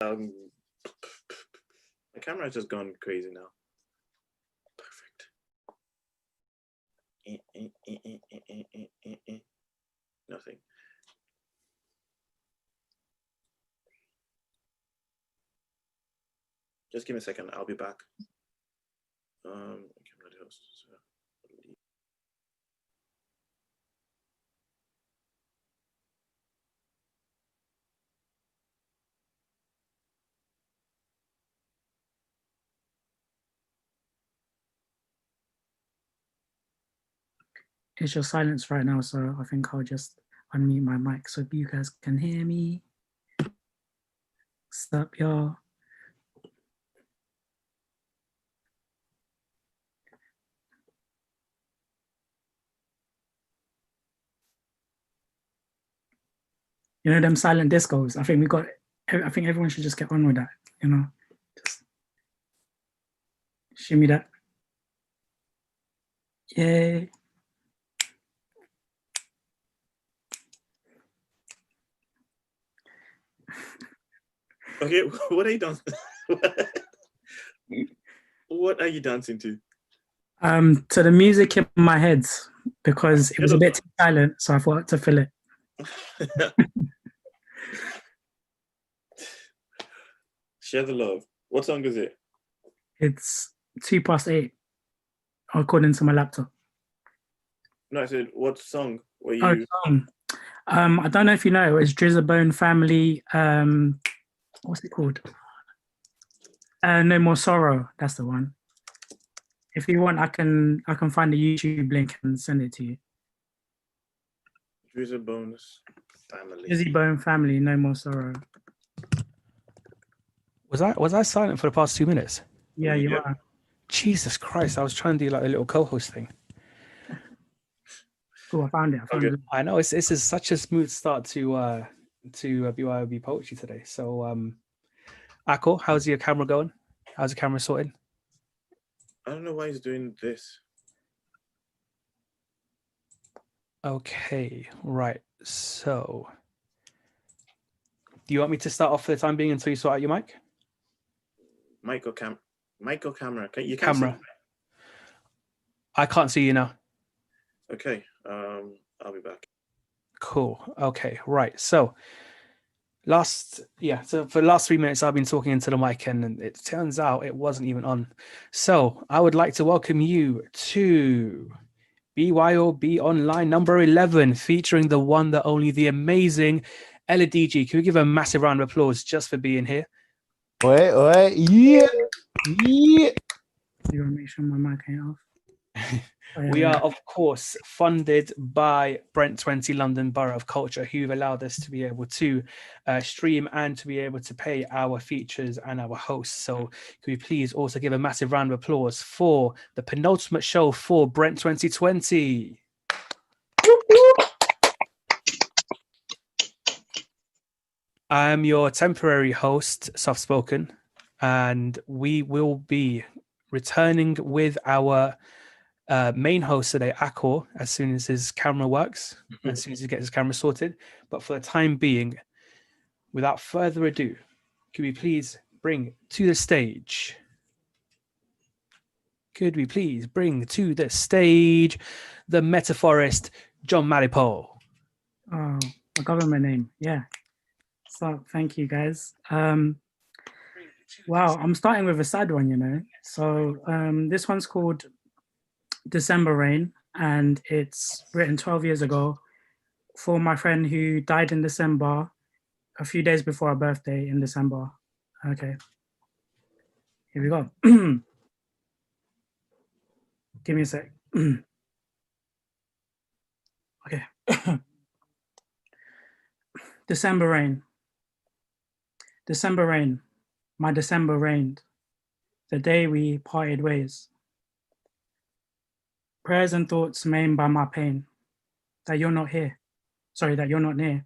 My camera has just gone crazy now. Perfect. Nothing. Just give me a second. I'll be back. Camera host. It's just silence right now, so I think I'll just unmute my mic so you guys can hear me. What's up, y'all? You know them silent discos? I think everyone should just get on with that, you know? Just shimmy that. Yay. Okay, what are you dancing? What are you dancing to? To the music in my head, because it was a bit too silent, so I thought to fill it. Share the love. What song is it? It's 8:02, according to my laptop. No, I said, what song were you? Oh, song. I don't know if you know, it's Drizzy Bone Family. What's it called? No More Sorrow. That's the one. If you want, I can find the YouTube link and send it to you. Drizzy Bone's Family. Drizzy Bone Family, No More Sorrow. Was I silent for the past 2 minutes? Yeah, you are. Jesus Christ! I was trying to do like a little co-host thing. Cool, I found it. I know this is such a smooth start to BYOB Poetry today. So, Akor, how's your camera going? How's the camera sorted? I don't know why he's doing this. Okay, right. So, do you want me to start off for the time being until you sort out your mic? Mic or camera? You can't camera. see me. I can't see you now. Okay, I'll be back. Cool. Okay, right. So for the last 3 minutes I've been talking into the mic and it turns out it wasn't even on. So I would like to welcome you to BYOB Online number 11, featuring the one, the only, the amazing Ella Dorman-Gajic. Can we give a massive round of applause just for being here? Yeah. You want to make sure my mic ain't off? We are, of course, funded by Brent 20 London Borough of Culture, who've allowed us to be able to stream and to be able to pay our features and our hosts. So can we please also give a massive round of applause for the penultimate show for Brent 2020. I am your temporary host, Soft Spoken, and we will be returning with our main host today, Akor, as soon as his camera works, as soon as he gets his camera sorted. But for the time being, without further ado, could we please bring to the stage? Could we please bring to the stage the metaphorist, John Maripo? Oh, my government name, yeah. So thank you, guys. Wow, I'm starting with a sad one, you know. So this one's called December Rain, and it's written 12 years ago for my friend who died in December, a few days before our birthday in December. Okay, here we go. Give me a sec. Okay. December rain. December rain. My December rained. The day we parted ways. Prayers and thoughts maimed by my pain. That you're not here. Sorry, that you're not near.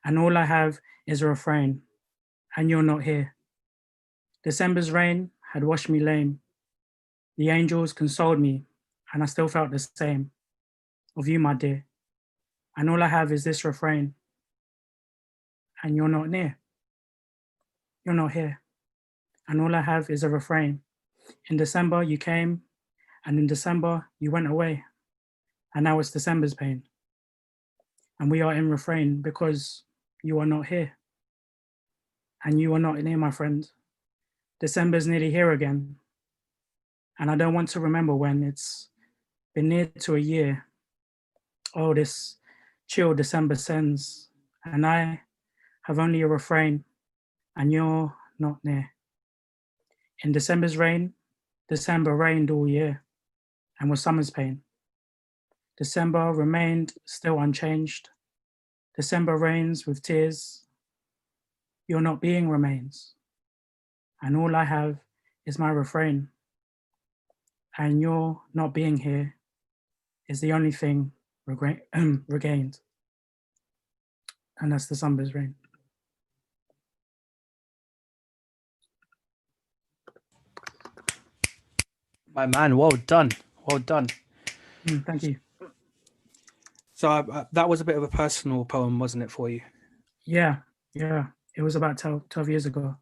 And all I have is a refrain. And you're not here. December's rain had washed me lame. The angels consoled me, and I still felt the same. Of you, my dear. And all I have is this refrain. And you're not near. you're not here. And all I have is a refrain. In December, you came, and in December, you went away. And now it's December's pain. And we are in refrain because you are not here. And you are not near, my friend. December's nearly here again. And I don't want to remember when it's been near to a year. Oh, this chill December sends. And I have only a refrain, and you're not near. In December's rain, December rained all year and was summer's pain. December remained still unchanged. December rains with tears. Your not being remains. And all I have is my refrain. And your not being here is the only thing regained. And that's December's rain. My man, well done. Well done. Thank you. So that was a bit of a personal poem, wasn't it, for you? Yeah. It was about 12 years ago.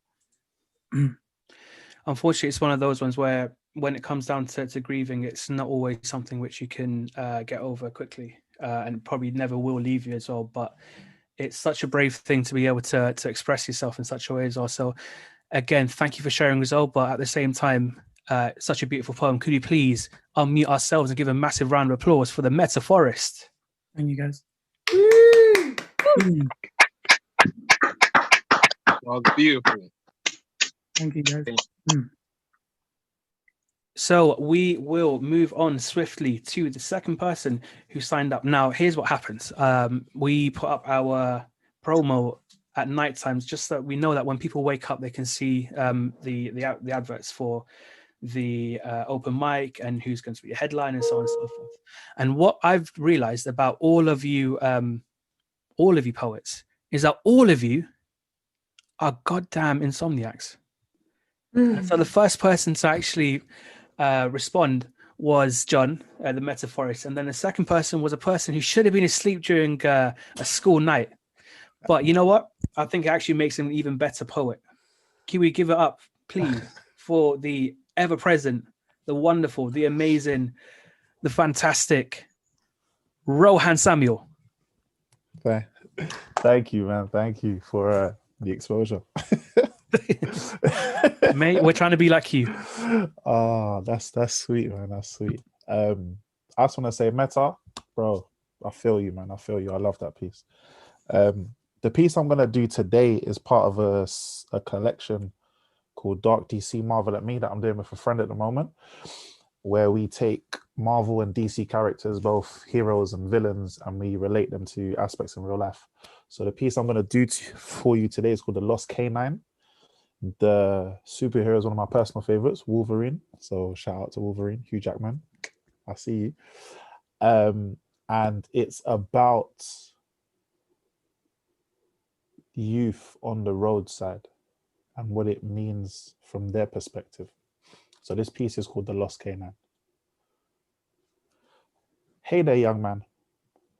Unfortunately, it's one of those ones where when it comes down to grieving, it's not always something which you can get over quickly, and probably never will leave you as well. But it's such a brave thing to be able to express yourself in such a way as well. So again, thank you for sharing as well. But at the same time, such a beautiful poem. Could you please unmute ourselves and give a massive round of applause for the Metaphorist? Thank you, guys. That was beautiful. Thank you, guys. So we will move on swiftly to the second person who signed up. Now, here's what happens. We put up our promo at night times just so we know that when people wake up, they can see the adverts for the open mic and who's going to be a headline and so on and so forth. And what I've realized about all of you poets is that all of you are goddamn insomniacs. And so the first person to actually respond was John, the Metaphorist, and then the second person was a person who should have been asleep during a school night. But you know what? I think it actually makes him an even better poet. Can we give it up, please, for the ever-present, the wonderful, the amazing, the fantastic Rohan Samuel? Thank you, man. Thank you for the exposure. Mate, we're trying to be like you. Oh, that's sweet, man. That's sweet. I just want to say, Meta, bro, I feel you, man. I feel you. I love that piece. The piece I'm gonna do today is part of a collection called Dark DC Marvel at Me that I'm doing with a friend at the moment, where we take Marvel and DC characters, both heroes and villains, and we relate them to aspects in real life. So the piece I'm gonna do for you today is called The Lost Canine. The superhero is one of my personal favorites, Wolverine. So shout out to Wolverine, Hugh Jackman. I see you. And it's about youth on the roadside and what it means from their perspective. So this piece is called The Lost Canine. Hey there, young man.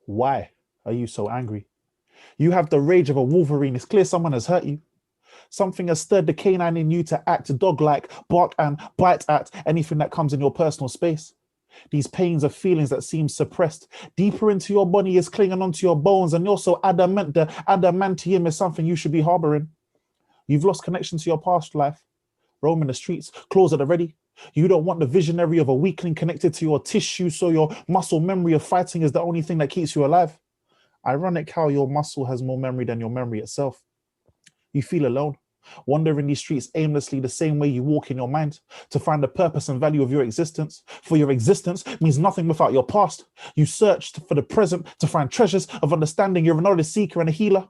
Why are you so angry? You have the rage of a Wolverine. It's clear someone has hurt you. Something has stirred the canine in you to act dog-like, bark and bite at anything that comes in your personal space. These pains are feelings that seem suppressed. Deeper into your body is clinging onto your bones, and you're so adamant. The adamantium is something you should be harboring. You've lost connection to your past life. Roaming the streets, claws at the ready. You don't want the visionary of a weakling connected to your tissue, so your muscle memory of fighting is the only thing that keeps you alive. Ironic how your muscle has more memory than your memory itself. You feel alone, wandering these streets aimlessly the same way you walk in your mind to find the purpose and value of your existence. For your existence means nothing without your past. You searched for the present to find treasures of understanding. You're a knowledge seeker and a healer.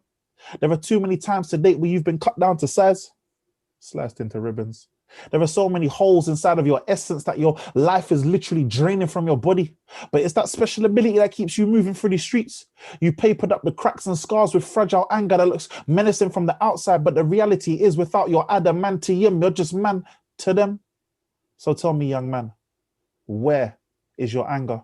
There are too many times to date where you've been cut down to size, sliced into ribbons. There are so many holes inside of your essence that your life is literally draining from your body. But it's that special ability that keeps you moving through these streets. You papered up the cracks and scars with fragile anger that looks menacing from the outside, but the reality is without your adamantium, you're just man to them. So tell me, young man, where is your anger?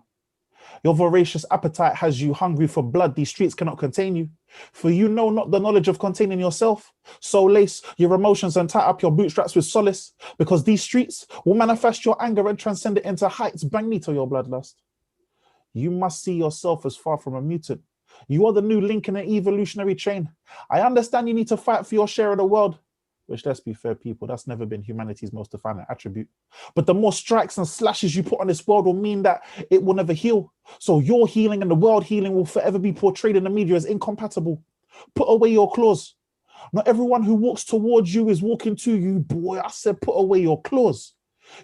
Your voracious appetite has you hungry for blood. These streets cannot contain you. For you know not the knowledge of containing yourself. So lace your emotions and tie up your bootstraps with solace, because these streets will manifest your anger and transcend it into heights beneath your bloodlust. You must see yourself as far from a mutant. You are the new link in an evolutionary chain. I understand you need to fight for your share of the world, which, let's be fair, people, that's never been humanity's most defining attribute. But the more strikes and slashes you put on this world will mean that it will never heal. So your healing and the world healing will forever be portrayed in the media as incompatible. Put away your claws. Not everyone who walks towards you is walking to you. Boy, I said put away your claws.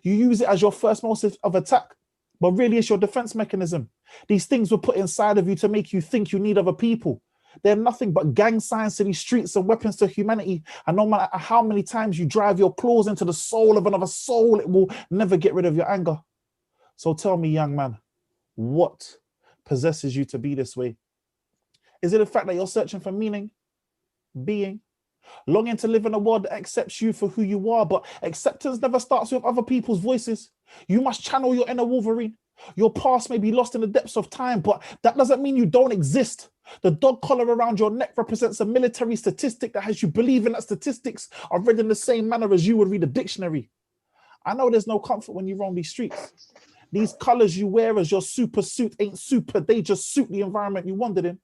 You use it as your first motive of attack, but really it's your defense mechanism. These things were put inside of you to make you think you need other people. They're nothing but gang signs to these streets and weapons to humanity. And no matter how many times you drive your claws into the soul of another soul, it will never get rid of your anger. So tell me, young man, what possesses you to be this way? Is it the fact that you're searching for meaning, being, longing to live in a world that accepts you for who you are? But acceptance never starts with other people's voices. You must channel your inner Wolverine. Your past may be lost in the depths of time, but that doesn't mean you don't exist. The dog collar around your neck represents a military statistic that has you believing that statistics are read in the same manner as you would read a dictionary. I know there's no comfort when you roam these streets. These colors you wear as your super suit ain't super, they just suit the environment you wandered in.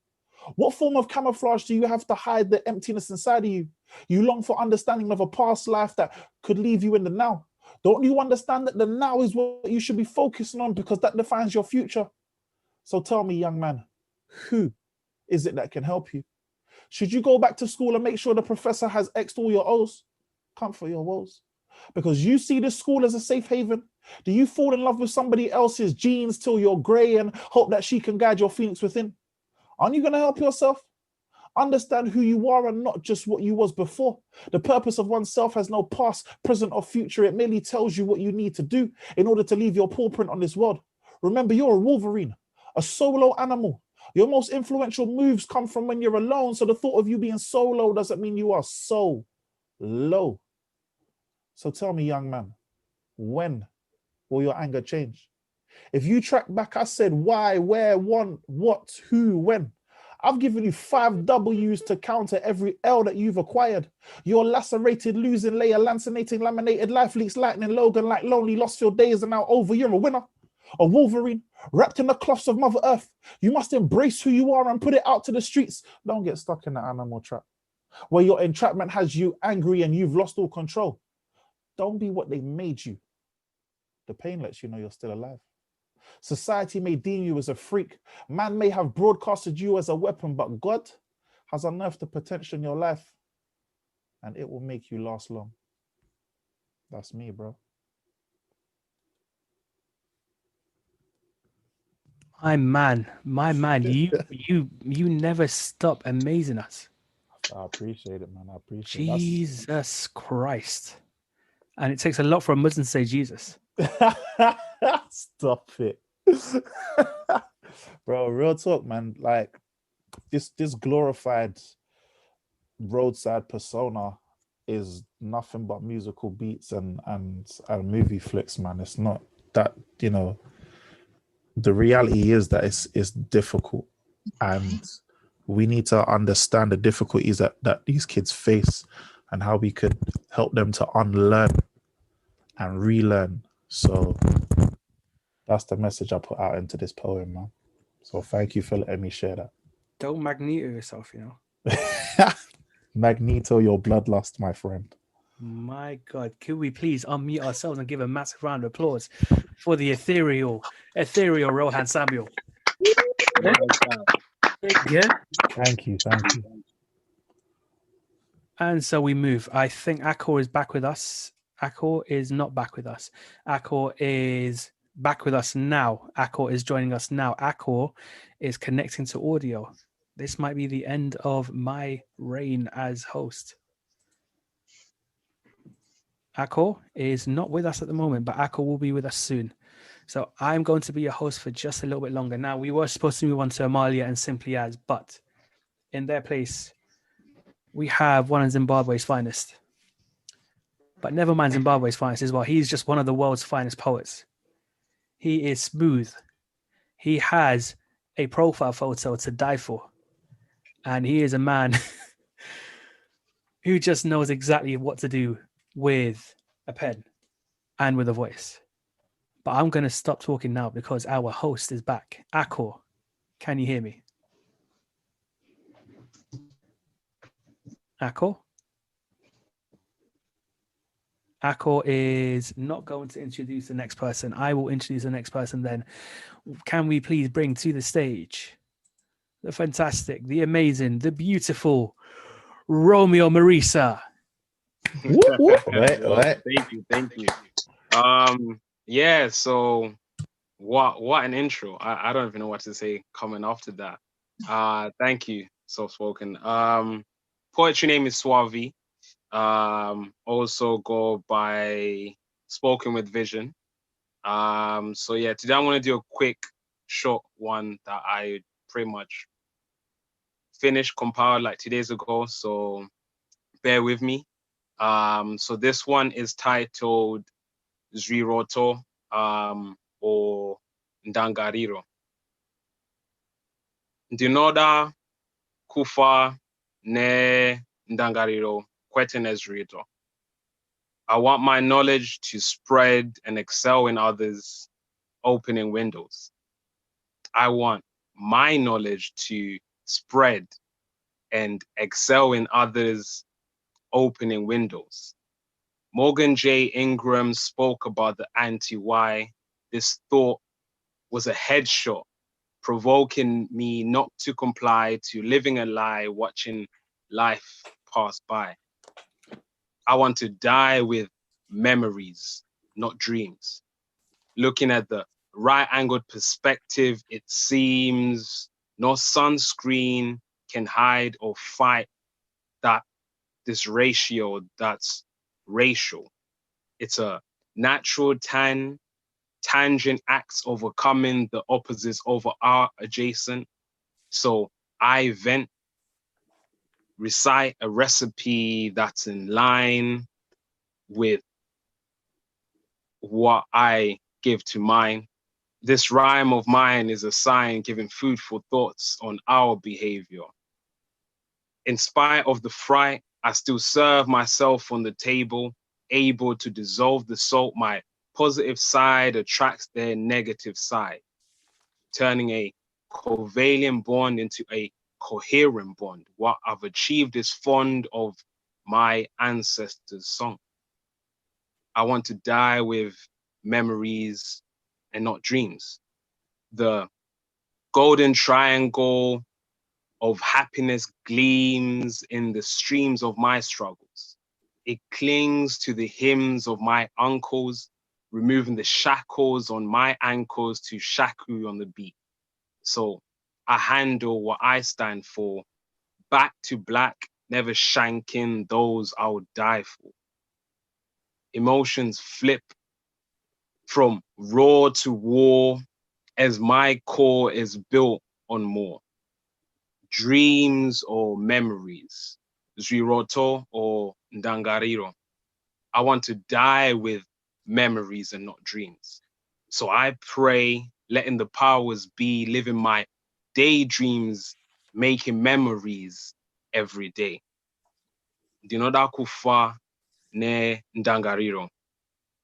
What form of camouflage do you have to hide the emptiness inside of you? You long for understanding of a past life that could leave you in the now. Don't you understand that the now is what you should be focusing on, because that defines your future? So tell me, young man, who is it that can help you? Should you go back to school and make sure the professor has X'd all your O's? Comfort your woes. Because you see this school as a safe haven? Do you fall in love with somebody else's genes till you're grey and hope that she can guide your phoenix within? Aren't you going to help yourself? Understand who you are and not just what you was before. The purpose of oneself has no past, present, or future. It merely tells you what you need to do in order to leave your paw print on this world. Remember, you're a Wolverine, a solo animal. Your most influential moves come from when you're alone, so the thought of you being solo doesn't mean you are so low. So tell me, young man, when will your anger change? If you track back, I said why, where, when, what, who, when. I've given you 5 W's to counter every L that you've acquired. Your lacerated, losing layer, lancinating, laminated life leaks lightning, Logan like lonely, lost your days are now over. You're a winner, a Wolverine, wrapped in the cloths of Mother Earth. You must embrace who you are and put it out to the streets. Don't get stuck in that animal trap, where your entrapment has you angry and you've lost all control. Don't be what they made you. The pain lets you know you're still alive. Society may deem you as a freak. Man may have broadcasted you as a weapon, but God has unearthed the potential in your life, and it will make you last long. That's me, bro. My man, you never stop amazing us. I appreciate it, man. I appreciate it. Jesus Christ. And it takes a lot for a Muslim to say Jesus. Stop it. Bro, real talk, man. Like this glorified roadside persona is nothing but musical beats and movie flicks, man. It's not that, you know, the reality is that it's difficult, and we need to understand the difficulties that these kids face and how we could help them to unlearn and relearn. So that's the message I put out into this poem, man. So thank you for letting me share that. Don't Magneto yourself, you know. Magneto your bloodlust, my friend. My God, could we please unmute ourselves and give a massive round of applause for the ethereal Rohan Samuel? Yeah. Thank you. And so we move. I think Akor is back with us. Akor is not back with us. Akor is back with us now. Akor is joining us now. Akor is connecting to audio. This might be the end of my reign as host. Akor is not with us at the moment, but Akor will be with us soon. So I'm going to be your host for just a little bit longer. Now, we were supposed to move on to Amalia and Simply As, but in their place, we have one of Zimbabwe's finest. But never mind Zimbabwe's finest as well. He's just one of the world's finest poets. He is smooth. he has a profile photo to die for. And he is a man who just knows exactly what to do with a pen and with a voice. But I'm going to stop talking now because our host is back. Akor, can you hear me? Akor? Akor is not going to introduce the next person. I will introduce the next person then. Can we please bring to the stage the fantastic, the amazing, the beautiful Romeo Marisa? Whoop, whoop. Well, thank you. Yeah, so what an intro. I don't even know what to say coming after that. Thank you, soft spoken. Poetry name is Suave. Also go by Spoken with Vision. So yeah, today I'm gonna do a quick short one that I pretty much finished, compiled like 2 days ago, so bear with me. So this one is titled Zwiroto, or Ndangariro. Ndinoda kufa ne Ndangariro kwetene Zwiroto. I want my knowledge to spread and excel in others, opening windows. I want my knowledge to spread and excel in others, opening windows. Morgan J. Ingram spoke about the anti-why. This thought was a headshot, provoking me not to comply to living a lie, watching life pass by. I want to die with memories, not dreams. Looking at the right-angled perspective, it seems no sunscreen can hide or fight that this ratio that's racial. It's a natural tangent acts overcoming the opposites over our adjacent. So I recite a recipe that's in line with what I give to mine. This rhyme of mine is a sign giving food for thoughts on our behavior. In spite of the fright, I still serve myself on the table, able to dissolve the salt. My positive side attracts their negative side, turning a covalent bond into a coherent bond. What I've achieved is fond of my ancestors' song. I want to die with memories and not dreams. The golden triangle of happiness gleams in the streams of my struggles. It clings to the hymns of my uncles, removing the shackles on my ankles to shaku on the beat. So I handle what I stand for, back to black, never shanking those I would die for. Emotions flip from raw to war as my core is built on more. Dreams or memories, Zwiroto or Ndangariro. I want to die with memories and not dreams. So I pray, letting the powers be, living my daydreams, making memories every day. Dinoda kufa ne Ndangariro,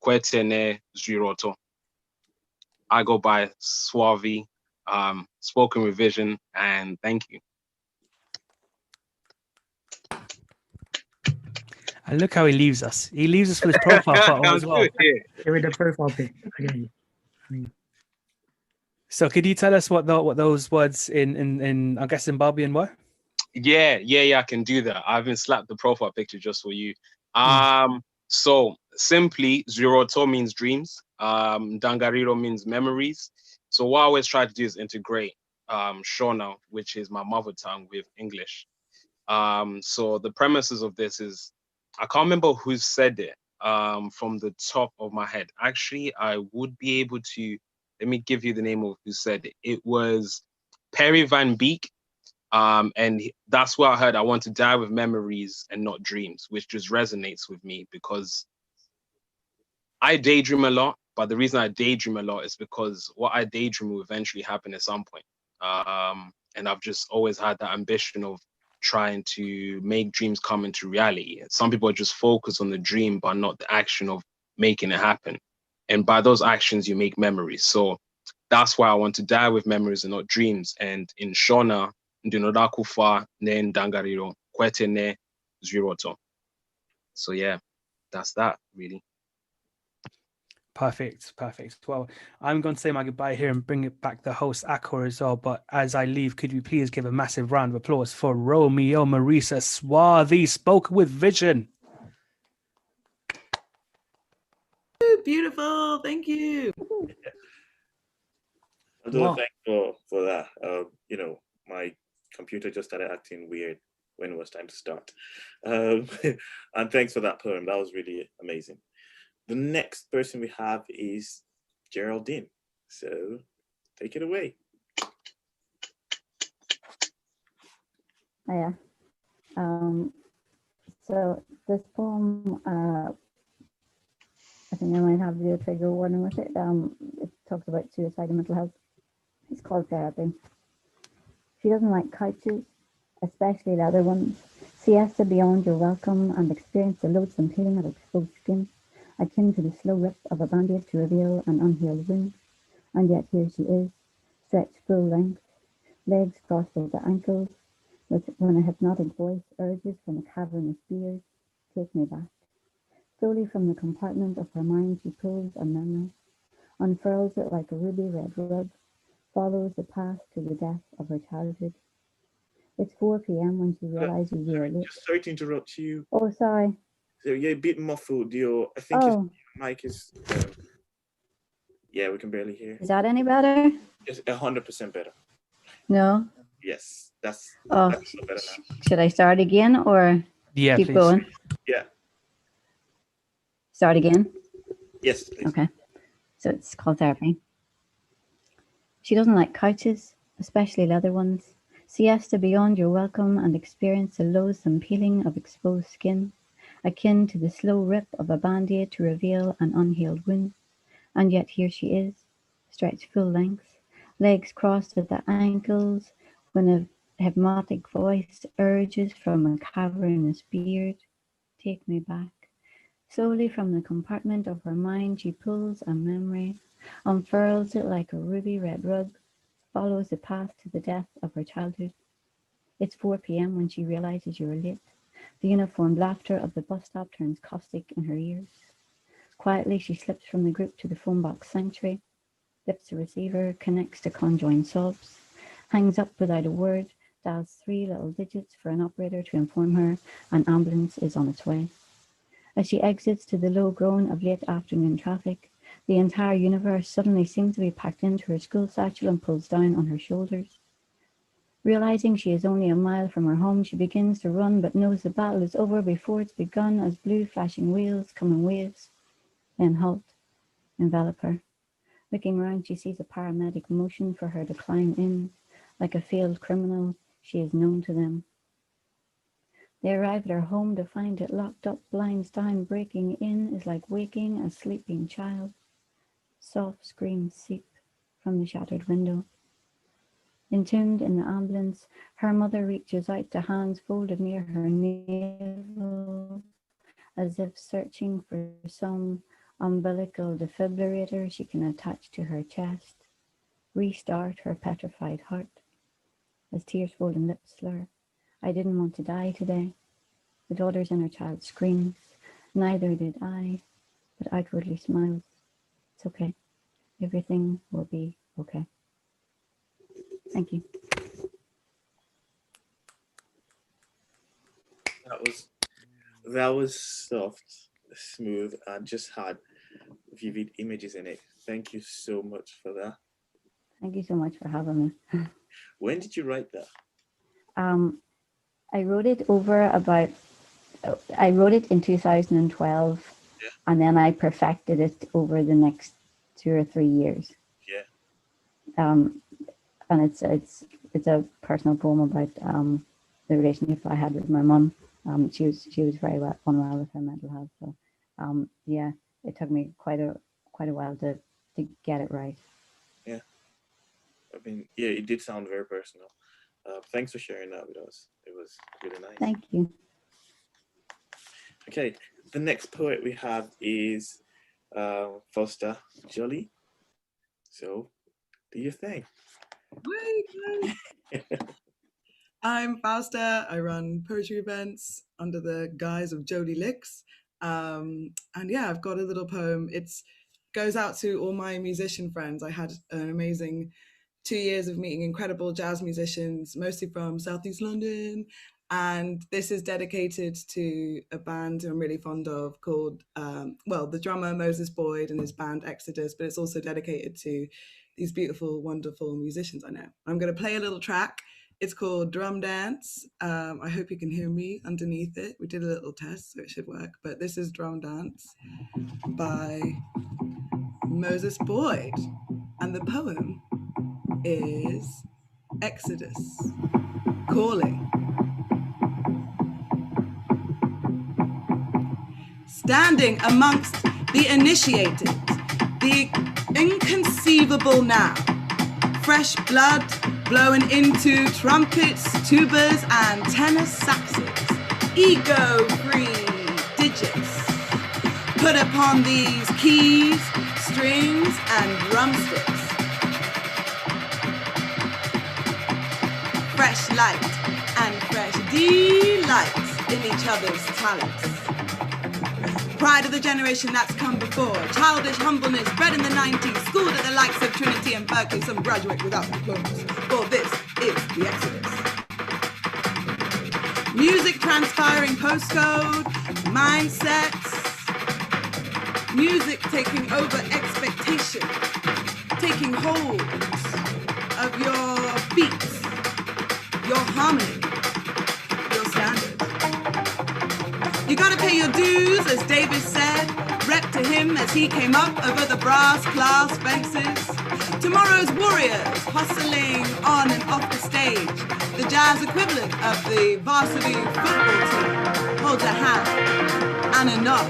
kwete ne Zwiroto. I go by Suave, Spoken with Vision, and thank you. And look how he leaves us. He leaves us with his profile photo as well. Here with the profile pic. Okay. So could you tell us what those words in I guess Zimbabwean were? Yeah, I can do that. I haven't slapped the profile picture just for you. So simply, Zwiroto means dreams. Ndangariro means memories. So what I always try to do is integrate Shona, which is my mother tongue, with English. So the premises of this is, I can't remember who said it from the top of my head. Actually, I would be able to, let me give you the name of who said it. It was Perry Van Beek. And that's what I heard. I want to die with memories and not dreams, which just resonates with me because I daydream a lot, But the reason I daydream a lot is because what I daydream will eventually happen at some point. And I've just always had that ambition of trying to make dreams come into reality. Some people are just focused on the dream, but not the action of making it happen. And by those actions, you make memories. So that's why I want to die with memories and not dreams. And in Shona, ndinoda kufa ne ndangariro kwete ne zwiroto. So yeah, that's that really. Perfect. Well, I'm going to say my goodbye here and bring it back the host Akor as well. But as I leave, could you please give a massive round of applause for Romeo Marisa Swarthy, spoken with vision. Beautiful, thank you. Although Wow. thanks for that. My computer just started acting weird when it was time to start. And thanks for that poem. That was really amazing. The next person we have is Geraldine. So take it away. Yeah. So this poem, I think I might have the trigger warning with it. It talks about suicide and mental health. It's called Therapy. She doesn't like couches, especially leather ones. Siesta beyond your welcome and experience the loathsome peeling of exposed skin, akin to the slow rip of a band-aid to reveal an unhealed wound. And yet here she is, stretched full length, legs crossed at the ankles, when a hypnotic voice urges from a cavernous beard, take me back. Slowly from the compartment of her mind she pulls a memory, unfurls it like a ruby red rug, follows the path to the death of her childhood. It's 4 p.m. when she realizes you're late. Just sorry to interrupt you. Oh, sorry. So you're a bit muffled. I think your mic is. Yeah, we can barely hear. Is that any better? It's 100% better. No? Yes, that's Oh, better now. should I start again or Yeah, keep please. going? Yeah. Start again? Yes, please. Okay. So it's called Therapy. She doesn't like couches, especially leather ones. Siesta beyond your welcome and experience the loathsome peeling of exposed skin, akin to the slow rip of a band-aid to reveal an unhealed wound. And yet here she is, stretched full length, legs crossed at the ankles, when a hypnotic voice urges from a cavernous beard, take me back. Slowly from the compartment of her mind she pulls a memory, unfurls it like a ruby red rug, follows the path to the death of her childhood. It's 4 p.m. when she realizes you're late. The uniformed laughter of the bus stop turns caustic in her ears. Quietly she slips from the group to the phone box sanctuary, lifts the receiver, connects to conjoined sobs, hangs up without a word, dials 3 little digits for an operator to inform her an ambulance is on its way. As she exits to the low groan of late afternoon traffic, the entire universe suddenly seems to be packed into her school satchel and pulls down on her shoulders. Realizing she is only a mile from her home, she begins to run but knows the battle is over before it's begun as blue flashing wheels come in waves, then halt, envelop her. Looking round, she sees a paramedic motion for her to climb in. Like a failed criminal, she is known to them. They arrive at her home to find it locked up, blinds down. Breaking in is like waking a sleeping child. Soft screams seep from the shattered window. Entombed in the ambulance, her mother reaches out to hands folded near her navel, as if searching for some umbilical defibrillator she can attach to her chest, restart her petrified heart. As tear-swollen lips slur, I didn't want to die today. The daughter's inner child screams, neither did I, but outwardly smiles. It's okay. Everything will be okay. Thank you. That was soft, smooth, and just had vivid images in it. Thank you so much for that. Thank you so much for having me. When did you write that? I wrote it in 2012, yeah. And then I perfected it over the next 2 or 3 years. Yeah. And it's a personal poem about the relationship I had with my mum. She was very unwell with her mental health. So yeah, it took me quite quite a while to get it right. Yeah. I mean, yeah, it did sound very personal. Thanks for sharing that with us. It was really nice. Thank you. Okay, the next poet we have is Foster Jolly. So, do your thing. I'm Fausta. I run poetry events under the guise of Jolie Licks. And yeah, I've got a little poem. It goes out to all my musician friends. I had an amazing 2 years of meeting incredible jazz musicians, mostly from Southeast London. And this is dedicated to a band I'm really fond of called, the drummer Moses Boyd and his band Exodus, but it's also dedicated to these beautiful, wonderful musicians I know. I'm going to play a little track. It's called Drum Dance. I hope you can hear me underneath it. We did a little test, so it should work. But this is Drum Dance by Moses Boyd. And the poem is Exodus, Calling. Standing amongst the initiated, the inconceivable now. Fresh blood blowing into trumpets, tubas, and tenor saxes. Ego-free digits put upon these keys, strings, and drumsticks. Fresh light and fresh delight in each other's talents. Pride of the generation that's come before. Childish humbleness bred in the 90s. Schooled at the likes of Trinity and Berkeley. Some graduate without diplomas. For this is the Exodus. Music transpiring postcode. Mindsets. Music taking over expectation. Taking hold of your beats. Your harmony. Your standards. You gotta pay your dues, as Davis said. Rep to him as he came up over the brass class fences. Tomorrow's warriors hustling on and off the stage. The jazz equivalent of the varsity football team holds a hand and a nod,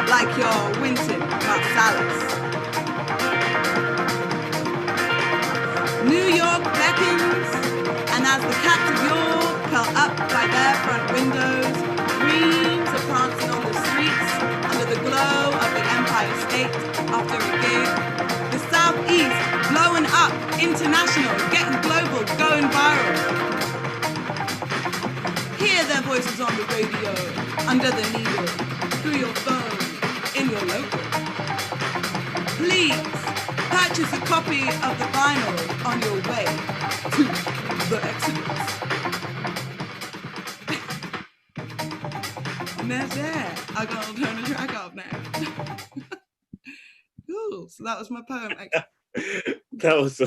like your Wynton Marsalis. New York beckons, and as the cats of York curl up by their front windows, dreams are prancing on the streets under the glow of the Empire State after a gig. The Southeast blowing up, international, getting global, going viral. Hear their voices on the radio, under the needle, through your phone, in your local. Please purchase a copy of the vinyl on your way to the Exodus. And that's that. I'm gonna turn the track off now. Cool. So that was my poem. That was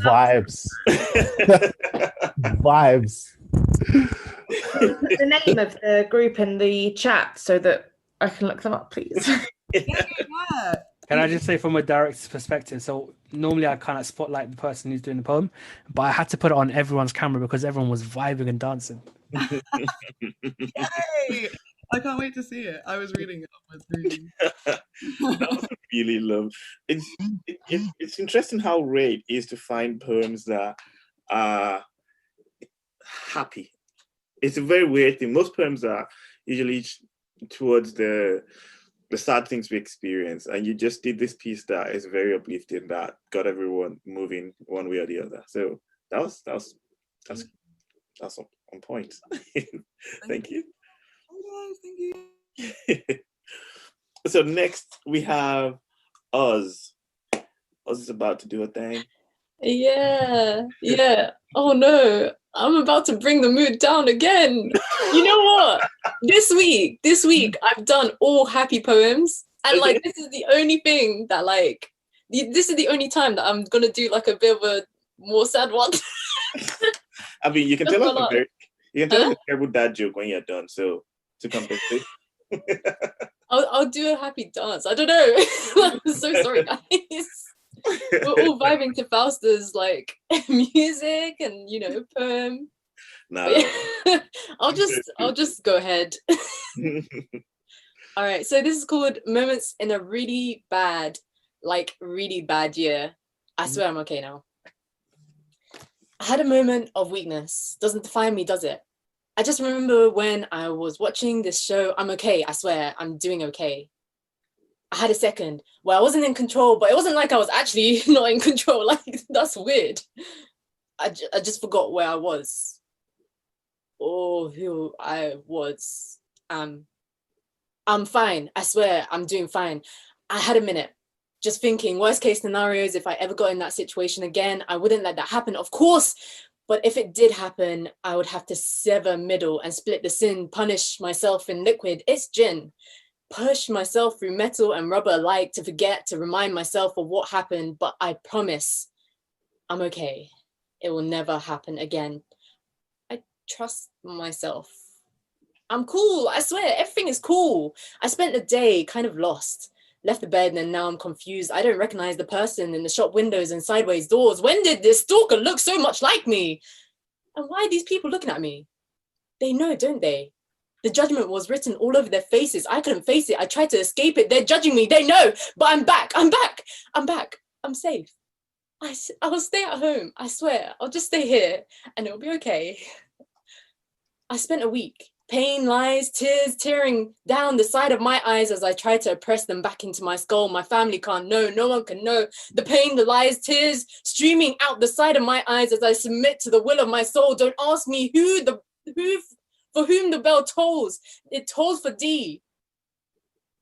vibes. Vibes. Put the name of the group in the chat so that I can look them up, please. Yeah. Can I just say from a director's perspective, so normally I kind of spotlight the person who's doing the poem, but I had to put it on everyone's camera because everyone was vibing and dancing. Yay! I can't wait to see it. I was reading it on my screen. That was really love. It's interesting how rare it is to find poems that are happy. It's a very weird thing. Most poems are usually towards the sad things we experience, and you just did this piece that is very uplifting, that got everyone moving one way or the other. So that's on point. Thank you. Oh guys, thank you. So next we have Oz. Oz is about to do a thing. Yeah. Oh no, I'm about to bring the mood down again. You know what? This week, I've done all happy poems. And like, this is the only thing that like, this is the only time that I'm gonna do like a bit of a more sad one. I mean, you can tell us a terrible dad joke when you're done, so to compensate. I'll do a happy dance. I don't know. I'm so sorry, guys. We're all vibing to Fausta's like music and poem. No. I'll just go ahead. All right, so this is called Moments in a Really Bad, really bad year. I swear I'm okay now. I had a moment of weakness. Doesn't define me, does it? I just remember when I was watching this show, I'm okay, I swear, I'm doing okay. I had a second where I wasn't in control, but it wasn't like I was actually not in control. Like, that's weird. I just forgot where I was or who I was. I'm fine. I swear I'm doing fine. I had a minute just thinking worst case scenarios. If I ever got in that situation again, I wouldn't let that happen, of course. But if it did happen, I would have to sever middle and split the sin, punish myself in liquid. It's gin. Push myself through metal and rubber alike to forget, to remind myself of what happened. But I promise I'm okay. It will never happen again. I trust myself. I'm cool. I swear, everything is cool. I spent the day kind of lost. Left the bed and now I'm confused. I don't recognize the person in the shop windows and sideways doors. When did this stalker look so much like me? And why are these people looking at me? They know, don't they? The judgment was written all over their faces. I couldn't face it. I tried to escape it. They're judging me. They know, but I'm back. I'm back. I'm back. I'm safe. I'll stay at home. I swear. I'll just stay here and it'll be okay. I spent a week. Pain, lies, tears tearing down the side of my eyes as I try to press them back into my skull. My family can't know. No one can know. The pain, the lies, tears streaming out the side of my eyes as I submit to the will of my soul. Don't ask me for whom the bell tolls. It tolls for D.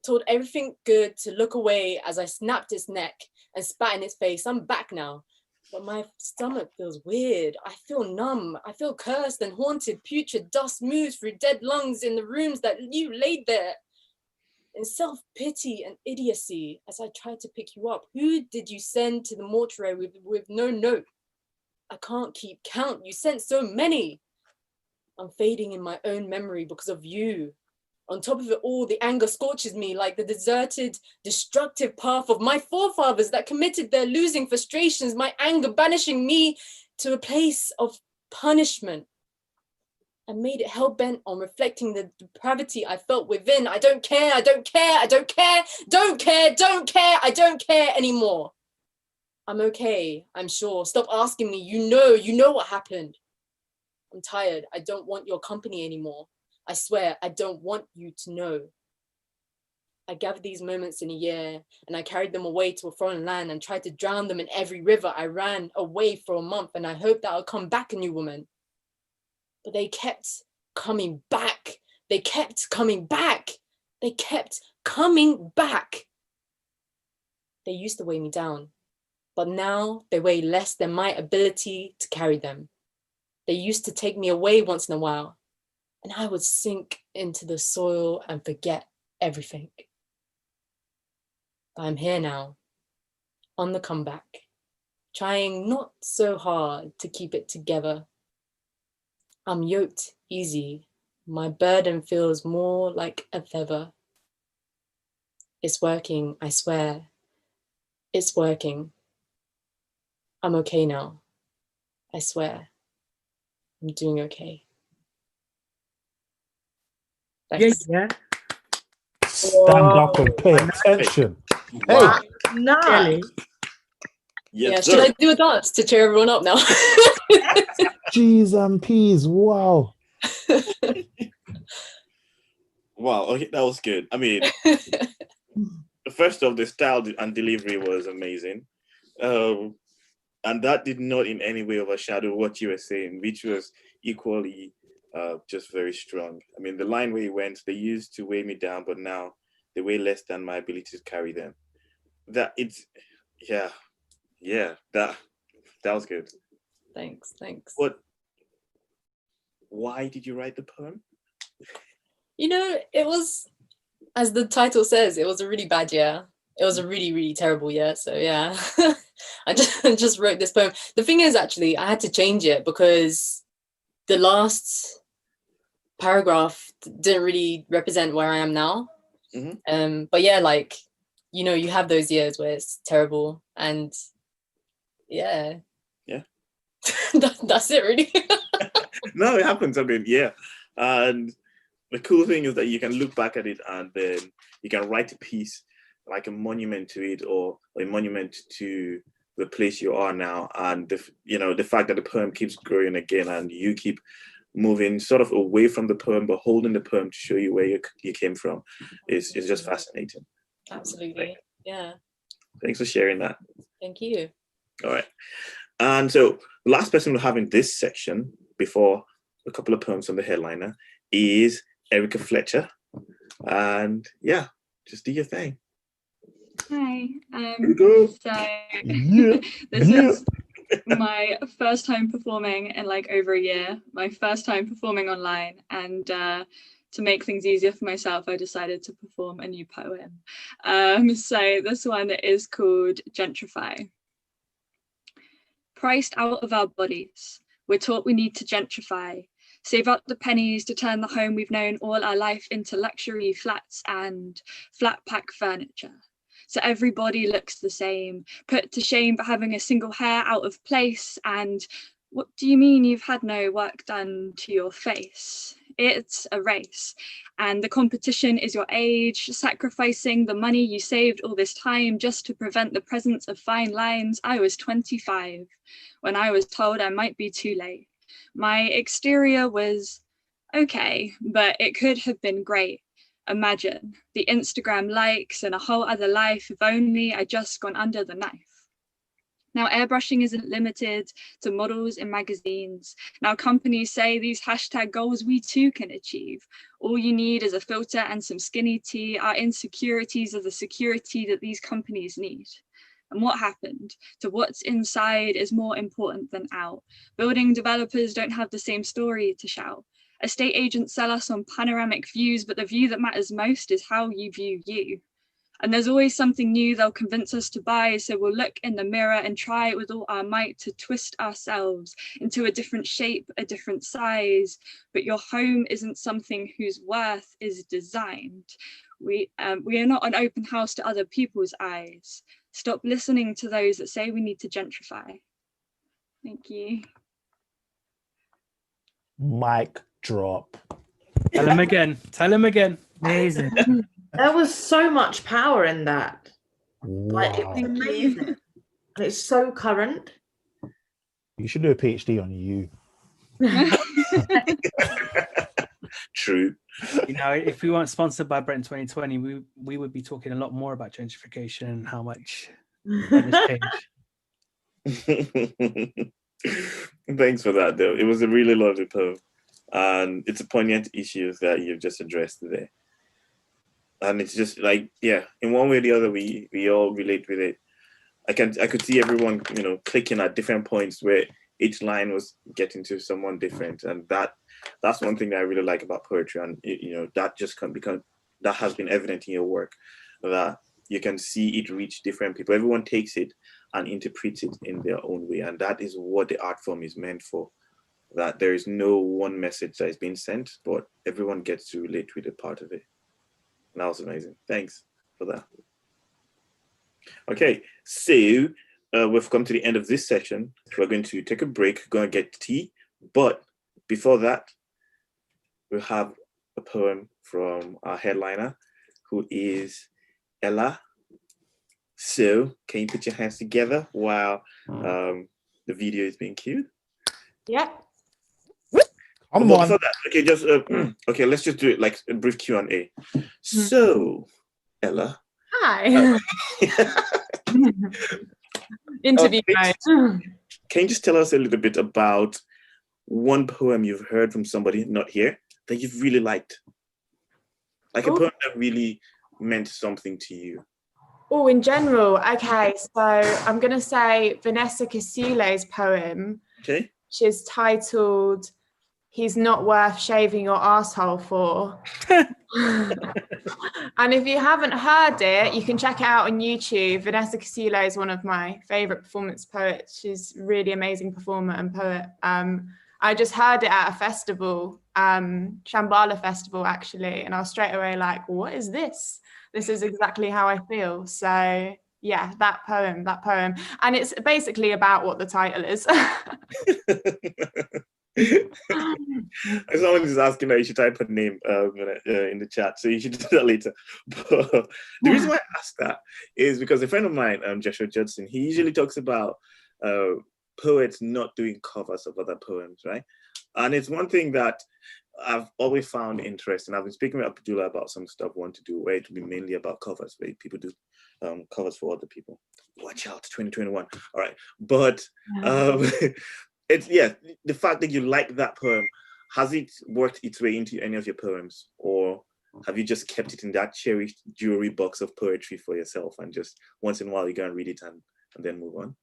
Told everything good to look away as I snapped its neck and spat in its face. I'm back now. But my stomach feels weird. I feel numb. I feel cursed and haunted. Putrid dust moves through dead lungs in the rooms that you laid there. In self-pity and idiocy, as I tried to pick you up, who did you send to the mortuary with no note? I can't keep count. You sent so many. I'm fading in my own memory because of you. On top of it all, the anger scorches me like the deserted, destructive path of my forefathers that committed their losing frustrations, my anger banishing me to a place of punishment. I made it hell-bent on reflecting the depravity I felt within. I don't care, I don't care, I don't care, don't care, don't care, I don't care anymore. I'm okay, I'm sure. Stop asking me, you know what happened. I'm tired, I don't want your company anymore. I swear, I don't want you to know. I gathered these moments in a year and I carried them away to a foreign land and tried to drown them in every river. I ran away for a month and I hoped that I'll come back a new woman. But they kept coming back. They kept coming back. They kept coming back. They used to weigh me down, but now they weigh less than my ability to carry them. They used to take me away once in a while, and I would sink into the soil and forget everything. But I'm here now, on the comeback, trying not so hard to keep it together. I'm yoked easy. My burden feels more like a feather. It's working, I swear. It's working. I'm okay now. I swear. I'm doing okay. Thanks. Yeah. Stand up and pay attention. Wow. Hey, Kelly. Yes, Should I do a dance to cheer everyone up now? G's and P's. Wow. Wow, okay, that was good. I mean, first off, the style and delivery was amazing. And that did not in any way overshadow what you were saying, which was equally just very strong. I mean, the line where you went, they used to weigh me down, but now they weigh less than my ability to carry them. That that was good. Thanks. Why did you write the poem? It was, as the title says, it was a really bad year. It was a really, really terrible year. So yeah, I just wrote this poem. The thing is, actually, I had to change it because the last paragraph didn't really represent where I am now. Mm-hmm. But yeah, you have those years where it's terrible, and yeah. That's it, really. No, it happens. I mean, yeah, and the cool thing is that you can look back at it and then you can write a piece, like a monument to it, or a monument to the place you are now. And the fact that the poem keeps growing again and you keep moving sort of away from the poem, but holding the poem to show you where you came from is just fascinating. Absolutely. Yeah. Thanks for sharing that. Thank you. All right. And so the last person we'll have in this section before a couple of poems from the headliner is Erica Fletcher. And yeah, just do your thing. Hi. Go. So Yeah. this Yeah. is my first time performing in like over a year, my first time performing online, and to make things easier for myself, I decided to perform a new poem. So this one is called Gentrify. Priced out of our bodies, we're taught we need to gentrify, save up the pennies to turn the home we've known all our life into luxury flats and flat pack furniture. So everybody looks the same, put to shame for having a single hair out of place. And what do you mean you've had no work done to your face? It's a race, and the competition is your age, sacrificing the money you saved all this time just to prevent the presence of fine lines. I was 25 when I was told I might be too late. My exterior was okay, but it could have been great. Imagine the Instagram likes and a whole other life if only I'd just gone under the knife. Now airbrushing isn't limited to models in magazines. Now companies say these hashtag goals we too can achieve. All you need is a filter and some skinny tea. Our insecurities are the security that these companies need. And what happened to what's inside is more important than out. Building developers don't have the same story to shout. Estate agents sell us on panoramic views, but the view that matters most is how you view you. And there's always something new they'll convince us to buy, so we'll look in the mirror and try with all our might to twist ourselves into a different shape, a different size. But your home isn't something whose worth is designed. We are not an open house to other people's eyes. Stop listening to those that say we need to gentrify. Thank you. Mic drop. Tell him again. Tell him again. Amazing. There was so much power in that. Like, it was Wow. amazing. And it's so current. You should do a PhD on you. True. You know, if we weren't sponsored by Brent 2020, we would be talking a lot more about gentrification and how much that has changed. Thanks for that, though. It was a really lovely poem, and it's a poignant issue that you've just addressed today. And it's just like, yeah, in one way or the other, we all relate with it. I could see everyone, clicking at different points where each line was getting to someone different, and that's one thing that I really like about poetry, and that just that has been evident in your work, that you can see it reach different people. Everyone takes it and interprets it in their own way, and that is what the art form is meant for. That there is no one message that is being sent, but everyone gets to relate with a part of it. And that was amazing. Thanks for that. Okay, so we've come to the end of this section. We're going to take a break, going to get tea. But before that, we'll have a poem from our headliner, who is Ella. So can you put your hands together while the video is being cued? Yeah. Come But on. before that, okay, just okay, let's just do it like a brief Q&A. So, Ella. Hi. Interview mode. Can you just tell us a little bit about one poem you've heard from somebody not here that you've really liked? Like a poem that really meant something to you. Oh, in general, okay. So I'm going to say Vanessa Casile's poem, Okay. which is titled "He's Not Worth Shaving Your Asshole For." And if you haven't heard it, you can check it out on YouTube. Vanessa Casile is one of my favorite performance poets. She's a really amazing performer and poet. I just heard it at a festival, Shambhala Festival, actually, and I was straight away like, what is this? This is exactly how I feel. So yeah, that poem. And it's basically about what the title is. Someone is asking that you should type her name in the chat, so you should do that later. But the reason why I asked that is because a friend of mine, Joshua Judson, he usually talks about poets not doing covers of other poems, right? And it's one thing that I've always found interesting. I've been speaking with Abdullah about some stuff I want to do where it will be mainly about covers, where people do covers for other people. Watch out, 2021. All right. But it's, yeah, the fact that you like that poem, has it worked its way into any of your poems, or have you just kept it in that cherished jewelry box of poetry for yourself and just once in a while you go and read it and then move on?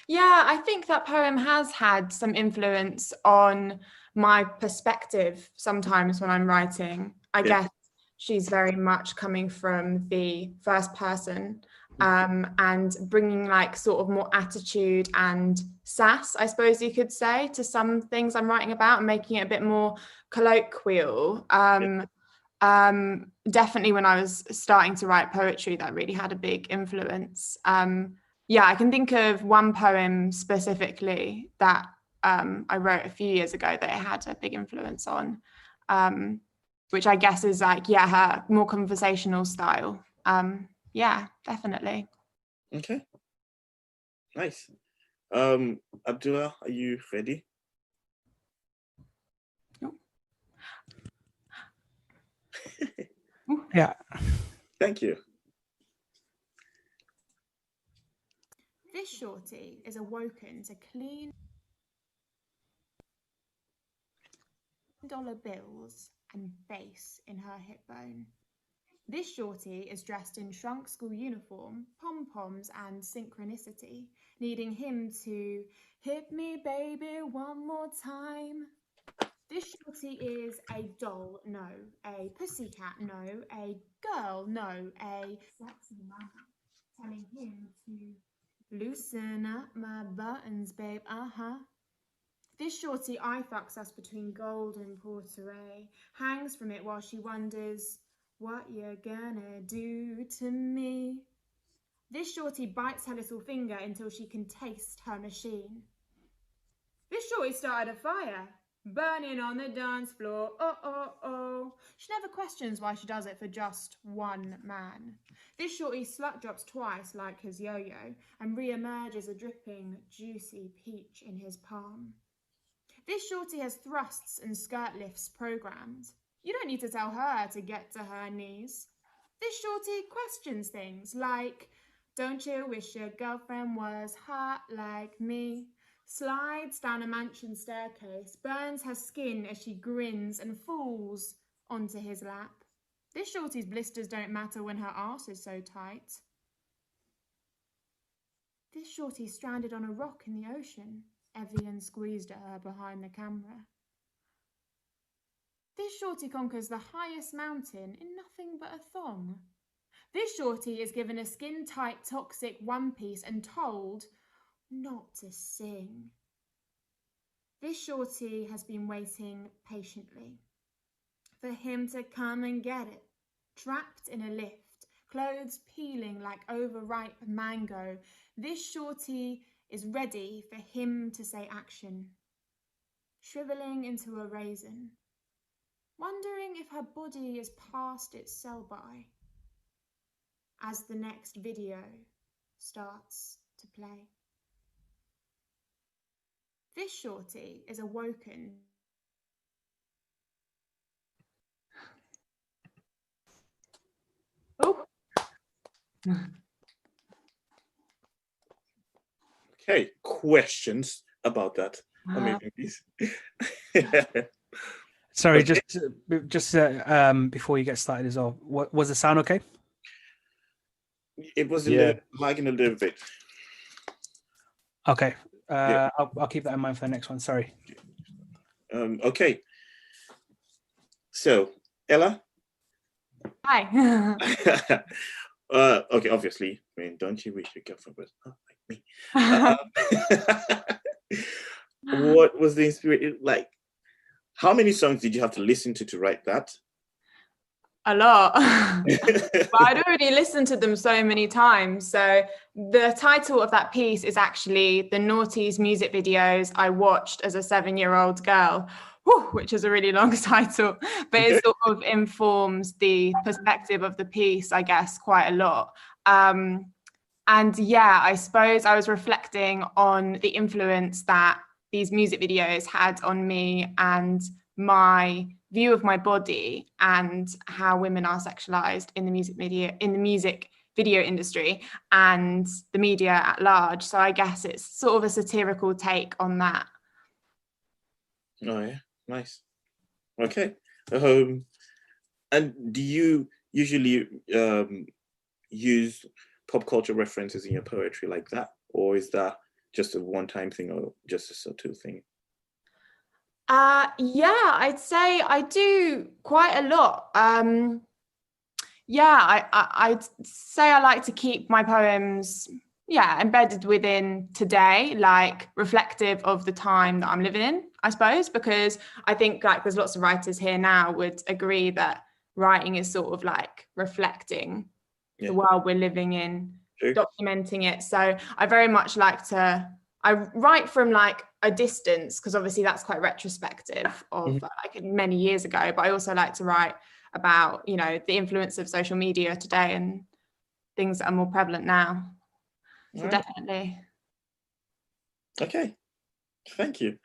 Yeah, I think that poem has had some influence on my perspective sometimes when I'm writing. I guess she's very much coming from the first person and bringing like sort of more attitude and sass, I suppose you could say, to some things I'm writing about and making it a bit more colloquial. Definitely when I was starting to write poetry, that really had a big influence. Yeah, I can think of one poem specifically that I wrote a few years ago that it had a big influence on, which I guess is like, yeah, her more conversational style. Yeah, definitely. Okay, nice. Abdullah, are you ready? Yeah. Thank you. This shorty is awoken to clean dollar bills and bass in her hip bone. This shorty is dressed in shrunk school uniform, pom-poms and synchronicity, needing him to hit me baby one more time. This shorty is a doll, no, a pussycat, no, a girl, no, a sexy mama, telling him to loosen up my buttons, babe, This shorty eye fucks us between gold and Porteray, hangs from it while she wonders what you're gonna do to me. This shorty bites her little finger until she can taste her machine. This shorty started a fire, burning on the dance floor, oh. She never questions why she does it for just one man. This shorty slut drops twice like his yo-yo and re-emerges a dripping, juicy peach in his palm. This shorty has thrusts and skirt lifts programmed. You don't need to tell her to get to her knees. This shorty questions things like, don't you wish your girlfriend was hot like me? Slides down a mansion staircase, burns her skin as she grins and falls onto his lap. This shorty's blisters don't matter when her arse is so tight. This shorty's stranded on a rock in the ocean. Evian squeezed at her behind the camera. This shorty conquers the highest mountain in nothing but a thong. This shorty is given a skin-tight toxic one-piece and told not to sing. This shorty has been waiting patiently for him to come and get it, trapped in a lift, clothes peeling like overripe mango. This shorty is ready for him to say action, shriveling into a raisin, wondering if her body is past its sell-by as the next video starts to play. This shorty is awoken. Oh. Okay, questions about that amazing piece? Sorry, Okay. just before you get started as well, was the sound okay? It was lagging a little bit. Okay, I'll keep that in mind for the next one. Sorry. Okay. So, Ella. Hi. Okay, obviously. I mean, don't you wish your girlfriend was not like me? What was the inspiration? Like, how many songs did you have to listen to write that? A lot. But I'd already listened to them so many times. So the title of that piece is actually The Naughties Music Videos I Watched as a 7-year-old Girl, which is a really long title, but it sort of informs the perspective of the piece, I guess, quite a lot. And yeah, I suppose I was reflecting on the influence that these music videos had on me and my view of my body and how women are sexualized in the music video industry and the media at large. So I guess it's sort of a satirical take on that. Oh yeah, nice. Okay. And do you usually use pop culture references in your poetry like that, or is that just a one-time thing or just a subtle thing? Yeah, I'd say I do quite a lot. Yeah, I'd say I like to keep my poems, embedded within today, like reflective of the time that I'm living in, I suppose, because I think like there's lots of writers here now would agree that writing is sort of like reflecting the world we're living in, documenting it. So I very much like to, I write from like a distance, because obviously that's quite retrospective of like many years ago, but I also like to write about, you know, the influence of social media today and things that are more prevalent now. So definitely. Okay, thank you.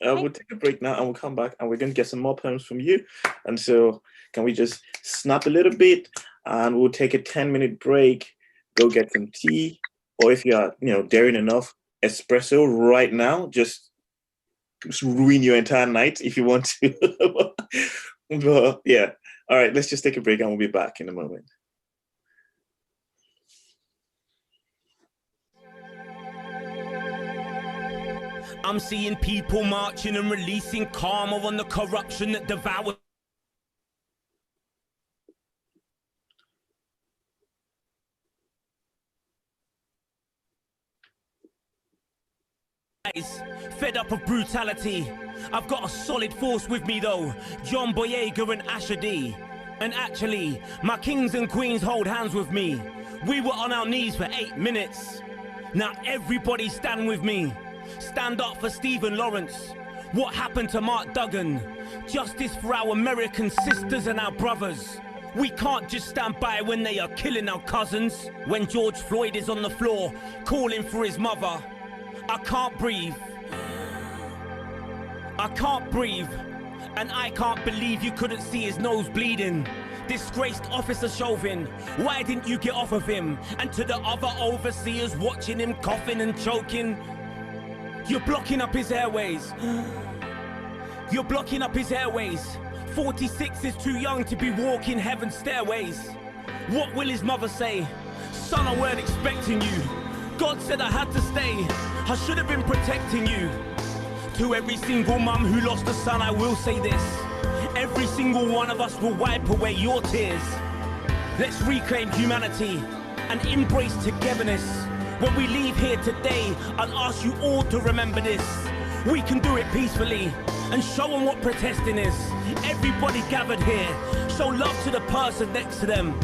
We'll take a break now and we'll come back and we're going to get some more poems from you. And so can we just snap a little bit and we'll take a 10-minute break, go get some tea, or if you are, you know, daring enough, espresso right now, just ruin your entire night if you want to. But yeah, all right, let's just take a break and we'll be back in a moment. I'm seeing people marching and releasing karma on the corruption that devours. Fed up of brutality. I've got a solid force with me though, John Boyega and Asher D. And actually, my kings and queens hold hands with me. We were on our knees for 8 minutes. Now everybody stand with me. Stand up for Stephen Lawrence. What happened to Mark Duggan? Justice for our American sisters and our brothers. We can't just stand by when they are killing our cousins. When George Floyd is on the floor, calling for his mother. I can't breathe. I can't breathe. And I can't believe you couldn't see his nose bleeding. Disgraced Officer Chauvin, why didn't you get off of him? And to the other overseers watching him coughing and choking, you're blocking up his airways. You're blocking up his airways. 46 is too young to be walking heaven's stairways. What will his mother say? Son, I weren't expecting you. God said I had to stay. I should have been protecting you. To every single mum who lost a son, I will say this. Every single one of us will wipe away your tears. Let's reclaim humanity and embrace togetherness. When we leave here today, I'll ask you all to remember this. We can do it peacefully and show them what protesting is. Everybody gathered here, show love to the person next to them.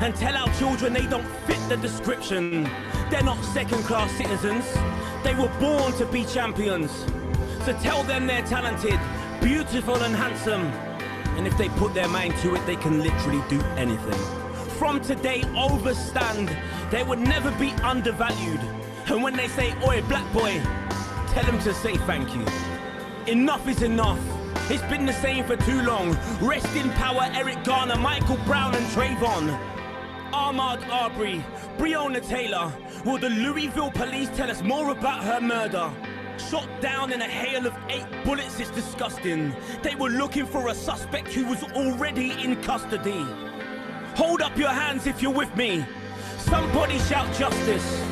And tell our children they don't fit the description. They're not second-class citizens. They were born to be champions. So tell them they're talented, beautiful and handsome. And if they put their mind to it, they can literally do anything. From today, overstand. They would never be undervalued. And when they say, oi, black boy, tell them to say thank you. Enough is enough. It's been the same for too long. Rest in power, Eric Garner, Michael Brown and Trayvon. Ahmaud Arbery, Breonna Taylor. Will the Louisville police tell us more about her murder? Shot down in a hail of 8 bullets is disgusting. They were looking for a suspect who was already in custody. Hold up your hands if you're with me. Somebody shout justice.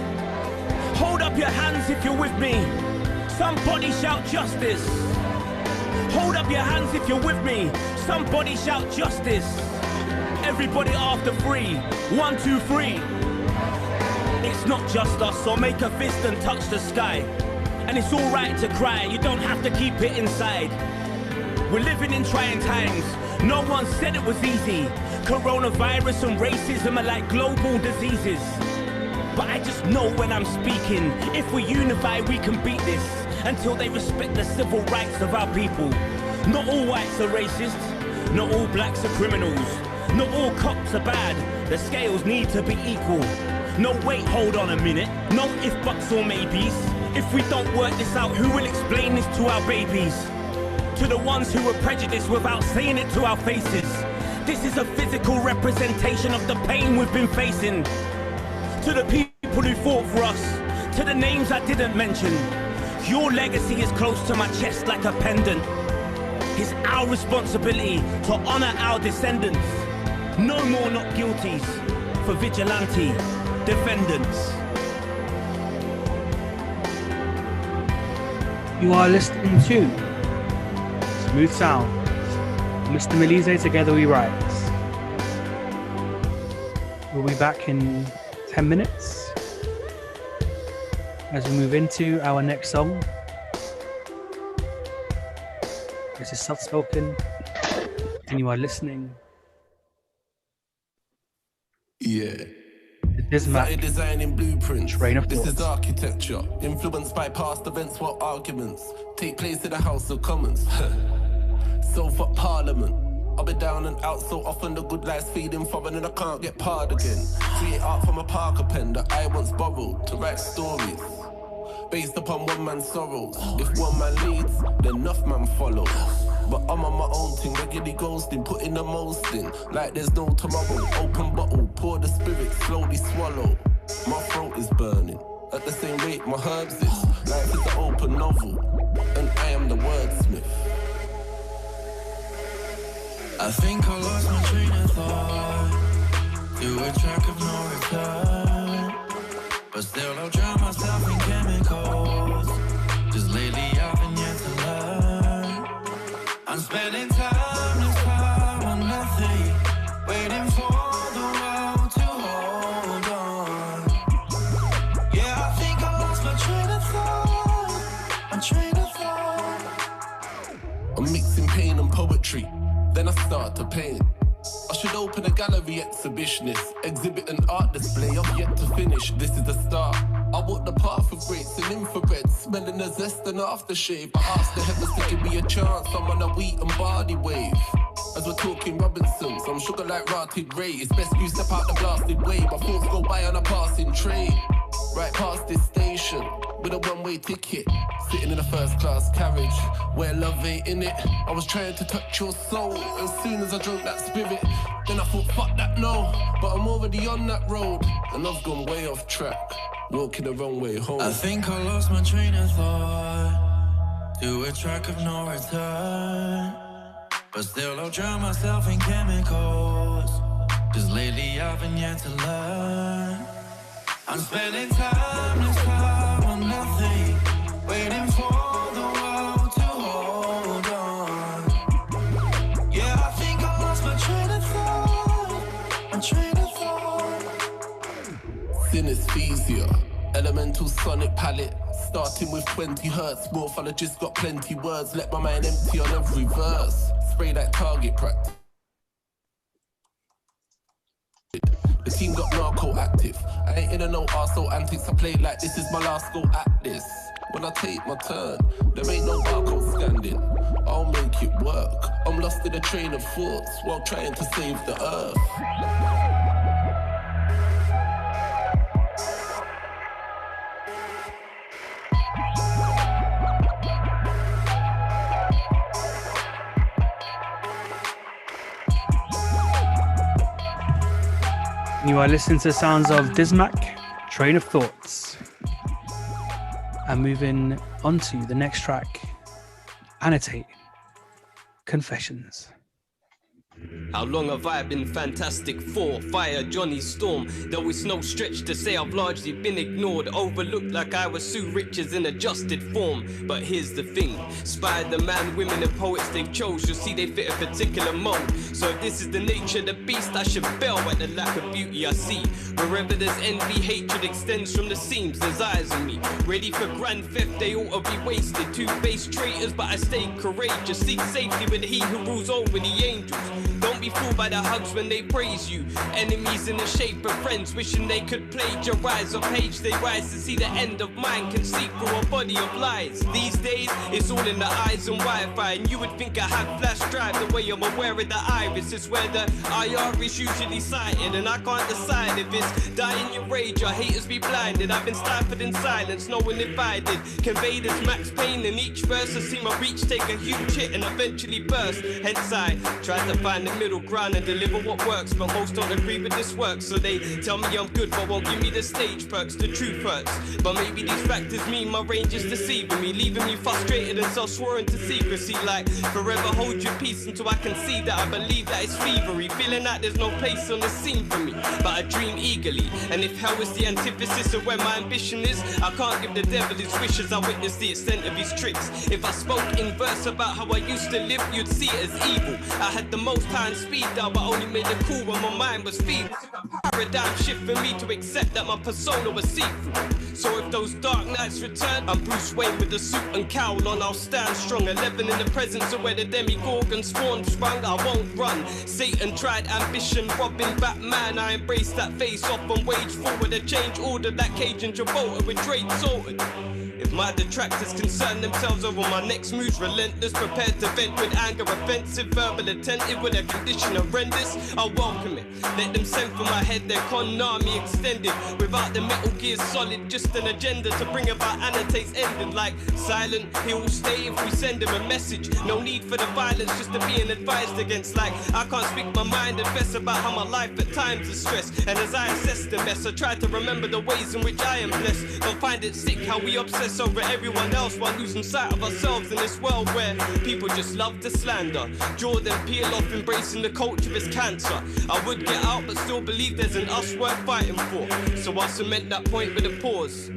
Hold up your hands if you're with me. Somebody shout justice. Hold up your hands if you're with me. Somebody shout justice. Everybody after 3. 1, 2, 3. It's not just us, so make a fist and touch the sky. And it's alright to cry, you don't have to keep it inside. We're living in trying times. No one said it was easy. Coronavirus and racism are like global diseases. But I just know when I'm speaking, if we unify, we can beat this. Until they respect the civil rights of our people. Not all whites are racist. Not all blacks are criminals. Not all cops are bad. The scales need to be equal. No, wait, hold on a minute. No if, buts or maybes. If we don't work this out, who will explain this to our babies? To the ones who were prejudiced without saying it to our faces. This is a physical representation of the pain we've been facing. To the people who fought for us. To the names I didn't mention. Your legacy is close to my chest like a pendant. It's our responsibility to honor our descendants. No more not guilties for vigilante defendants. You are listening to Smooth Sound. Mr. Milize, Together We Rise. We'll be back in 10 minutes as we move into our next song. This is Soft Spoken, and you are listening. Yeah. Started designing blueprints. Train of This thoughts. is architecture, influenced by past events while arguments take place in the House of Commons. So for Parliament, I'll be down and out so often the good life's feeding foreign and I can't get parred again. Create art from a Parker pen that I once borrowed to write stories based upon one man's sorrows. If one man leads, then enough man follow. But I'm on my own thing, regularly ghosting, putting the most in, like there's no tomorrow. Open bottle, pour the spirit, slowly swallow. My throat is burning, at the same rate my herbs is. Life is an open novel, and I am the wordsmith. I think I lost my train of thought through a track of no return. But still I'll drown myself in chemicals, 'cause lately I've been yet to learn. I'm spending time this time on nothing, waiting for the world to hold on. Yeah, I think I lost my train of thought, my train of thought. I'm mixing pain and poetry, then I start to paint. I should open a gallery exhibitionist, exhibit an art display I've yet to finish. This is the start. I walk the path of rates and infrared, smelling the zest and aftershave. I ask the heavens to give me a chance, I'm on a wheat and barley wave. As we're talking Robinsons, I'm sugar like rotted ray. It's best you step out the blasted way. My thoughts go by on a passing train. Right past this station, with a one-way ticket, sitting in a first-class carriage, where love ain't in it. I was trying to touch your soul, as soon as I drank that spirit, then I thought, fuck that, no. But I'm already on that road, and I've gone way off track, walking the wrong way home. I think I lost my train of thought through a track of no return. But still I'll drown myself in chemicals, 'cause lately I've been yet to learn. I'm spending time this time on nothing, waiting for the world to hold on. Yeah, I think I lost my train of thought, my train of thought. Synesthesia, elemental sonic palette, starting with 20 hertz. Morphologists got plenty words, let my mind empty on every verse. Spray that target practice. The team got narco active. I ain't in a no arsehole antics. I play like this is my last go at this. When I take my turn, there ain't no barcode scanning. I'll make it work. I'm lost in a train of thoughts while trying to save the earth. You are listening to the sounds of Dismac, Train of Thoughts. And moving on to the next track, Annotate, Confessions. How long have I been fantastic for? Fire Johnny Storm. Though it's no stretch to say I've largely been ignored, overlooked like I was Sue Richards in adjusted form. But here's the thing, Spider-Man, women and poets they've chose, you'll see they fit a particular mold. So if this is the nature of the beast, I should bail at the lack of beauty I see. Wherever there's envy, hatred extends from the seams, there's eyes on me. Ready for grand theft, they ought to be wasted. Two-faced traitors, but I stay courageous. Seek safety with he who rules over the angels. Don't be fooled by the hugs when they praise you. Enemies in the shape of friends, wishing they could plagiarize a page they rise to see the end of mine can seep through a body of lies. These days, it's all in the eyes and Wi-Fi, and you would think I had flash drive the way I'm aware of the iris. It's where the IR is usually sighted, and I can't decide if it's die in your rage or haters be blinded. I've been stifled in silence, knowing if I did convey this max pain in each verse, I see my reach take a huge hit and eventually burst. Hence I tried to find the middle ground and deliver what works, but most don't agree with this work, so they tell me I'm good but won't give me the stage perks. The truth hurts, but maybe these factors mean my range is deceiving me, leaving me frustrated and self-sworn to secrecy. Like forever hold your peace until I can see that I believe that it's thievery, feeling that there's no place on the scene for me, but I dream eagerly. And if hell is the antithesis of where my ambition is, I can't give the devil his wishes, I witness the extent of his tricks. If I spoke in verse about how I used to live, you'd see it as evil. I had the most time speed down, but only made it cool when my mind was feeble. Paradigm shift for me to accept that my persona was see-through. So if those dark nights return, I'm Bruce Wayne with a suit and cowl on, I'll stand strong. 11 in the presence of where the demigorgon spawn sprung, I won't run. Satan tried ambition, robbing Batman, I embraced that face off and wage forward a change order that Cajun Gibraltar with Drake sorted. If my detractors concern themselves over my next moves, relentless, prepared to vent with anger, offensive, verbal, attentive, with a condition horrendous, I'll welcome it. Let them send for my head their con army extended, without the Metal Gear Solid, just an agenda to bring about annotates ending. Like silent, he will stay if we send him a message. No need for the violence, just to being advised against. Like I can't speak my mind and fess about how my life at times is stressed. And as I assess the mess, I try to remember the ways in which I am blessed. Don't find it sick how we obsess over everyone else while losing sight of ourselves in this world where people just love to slander. Draw them, peel off, embracing the culture as cancer. I would get out but still believe there's an us worth fighting for. So I'll cement that point with a pause.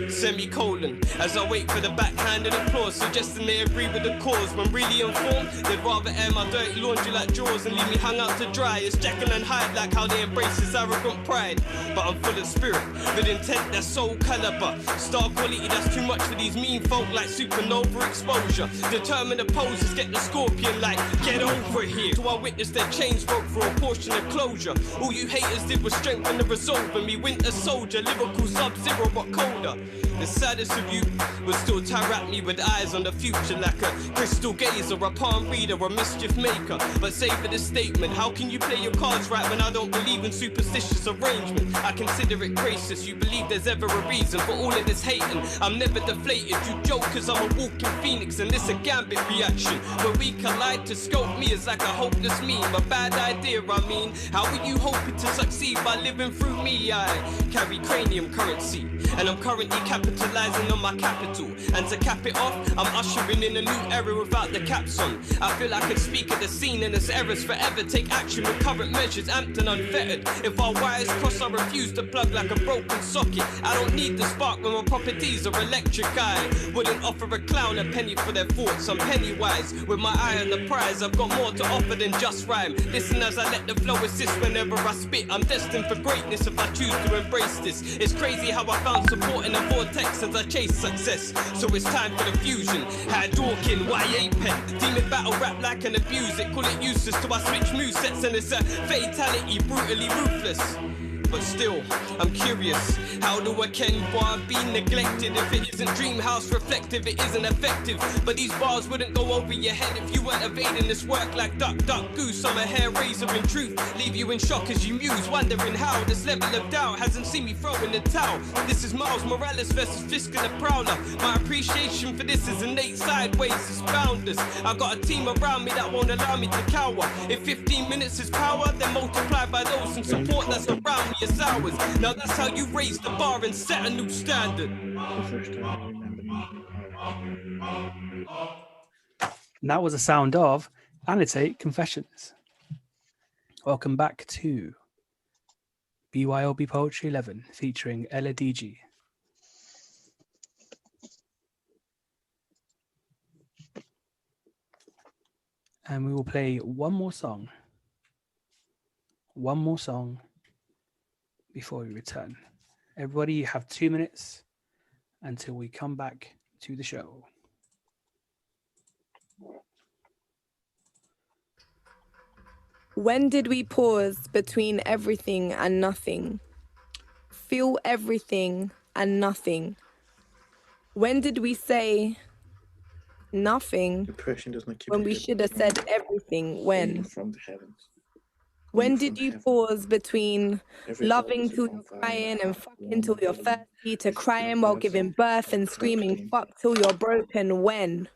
Semicolon, as I wait for the backhanded applause, suggesting they agree with the cause. When really informed, they'd rather air my dirty laundry like drawers and leave me hung out to dry. It's Jekyll and Hyde, like how they embrace this arrogant pride. But I'm full of spirit, with intent that's soul caliber. Star quality that's too much for these mean folk, like supernova exposure. Determined opposers get the scorpion like, get over here. So I witnessed their chains broke for a portion of closure. All you haters did was strengthen the resolve in me. Winter soldier, lyrical sub-zero but colder. The saddest of you will still tear at me with eyes on the future, like a crystal gazer, a palm reader, a mischief maker. But say for the statement, how can you play your cards right when I don't believe in superstitious arrangement? I consider it gracious, you believe there's ever a reason for all of this hating. I'm never deflated, you joke cause I'm a walking phoenix, and this a gambit reaction. Where we collide to scope me is like a hopeless meme, a bad idea I mean. How are you hoping to succeed by living through me? I carry cranium currency, and I'm currently capitalizing on my capital. And to cap it off, I'm ushering in a new era without the caps on. I feel I could speak at the scene and its errors forever. Take action with current measures, amped and unfettered. If our wires cross, I refuse to plug like a broken socket. I don't need the spark when my properties are electric. I wouldn't offer a clown a penny for their thoughts. I'm pennywise, with my eye on the prize. I've got more to offer than just rhyme. Listen as I let the flow assist whenever I spit. I'm destined for greatness if I choose to embrace this. It's crazy how I found support in a vortex as I chase success. So it's time for the fusion. Had Dawkin, YA pen, demon battle rap like an abuse it. Call it useless till I switch movesets and it's a fatality, brutally ruthless. But still, I'm curious, how do I ken bar be neglected? If it isn't Dreamhouse reflective, it isn't effective. But these bars wouldn't go over your head if you weren't evading this work like duck, duck, goose. I'm a hair raiser in truth, leave you in shock as you muse, wondering how this level of doubt hasn't seen me throw in the towel. This is Miles Morales versus Fisk and the Prowler. My appreciation for this is innate, sideways, it's boundless. I got a team around me that won't allow me to cower. If 15 minutes is power, then multiply by those in support that's around me. It's ours. Now that's how you raise the bar and set a new standard. And that was a sound of Annotate Confessions. Welcome back to BYOB Poetry 11 featuring Ella Dorman-Gajic. And we will play one more song before we return. Everybody, you have 2 minutes until we come back to the show. When did we pause between everything and nothing? Feel everything and nothing. When did we say nothing Depression does not keep when we should have said everything? When? From the heavens. When did you pause between loving till you're crying and fucking till you're thirsty to crying while giving birth and screaming fuck till you're broken? When?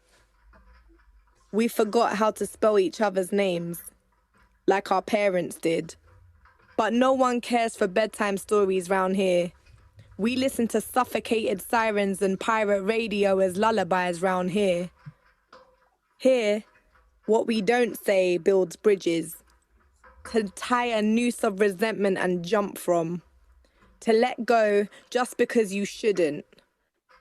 We forgot how to spell each other's names like our parents did. But no one cares for bedtime stories round here. We listen to suffocated sirens and pirate radio as lullabies round here. Here, what we don't say builds bridges. To tie a noose of resentment and jump from. To let go just because you shouldn't.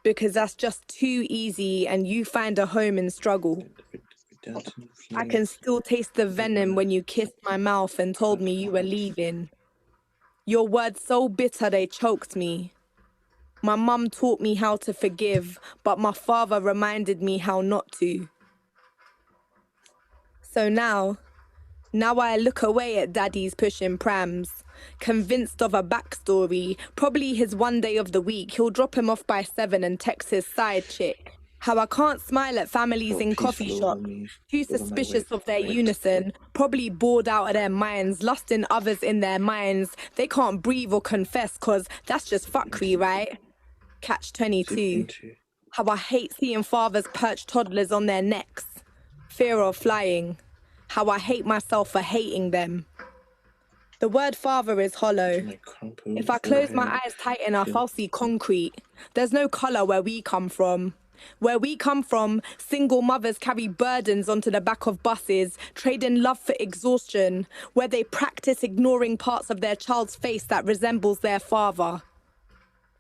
Because that's just too easy and you find a home in struggle. I can still taste the venom when you kissed my mouth and told me you were leaving. Your words so bitter they choked me. My mum taught me how to forgive, but my father reminded me how not to. So now I look away at daddies pushing prams, convinced of a backstory, probably his one day of the week. He'll drop him off by 7 and text his side chick. How I can't smile at families in coffee shops, too suspicious of their unison, probably bored out of their minds, lusting others in their minds. They can't breathe or confess, cause that's just fuckery, right? Catch 22. How I hate seeing fathers perch toddlers on their necks. Fear of flying. How I hate myself for hating them. The word father is hollow. If I close my eyes tight enough, I'll see concrete. There's no colour where we come from. Where we come from, single mothers carry burdens onto the back of buses, trading love for exhaustion, where they practice ignoring parts of their child's face that resembles their father.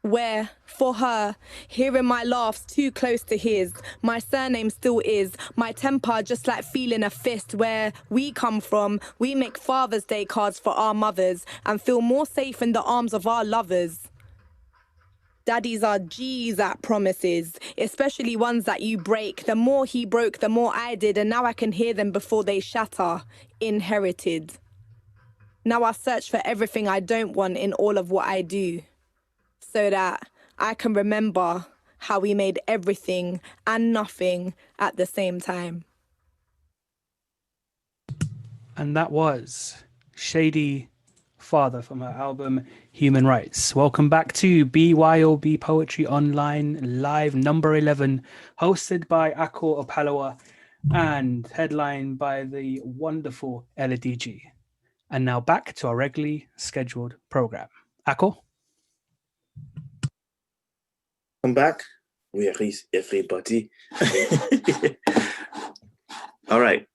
Where, for her, hearing my laughs too close to his, my surname still is, my temper just like feeling a fist. Where we come from, we make Father's Day cards for our mothers and feel more safe in the arms of our lovers. Daddies are G's at promises, especially ones that you break. The more he broke, the more I did, and now I can hear them before they shatter. Inherited. Now I search for everything I don't want in all of what I do, so that I can remember how we made everything and nothing at the same time. And that was Shady Father from her album Human Rights. Welcome back to BYOB Poetry Online Live number 11, hosted by Akor Opalawa and headlined by the wonderful Ella Dorman-Gajic. And now back to our regularly scheduled program. Akor? Welcome back. Where is everybody? All right.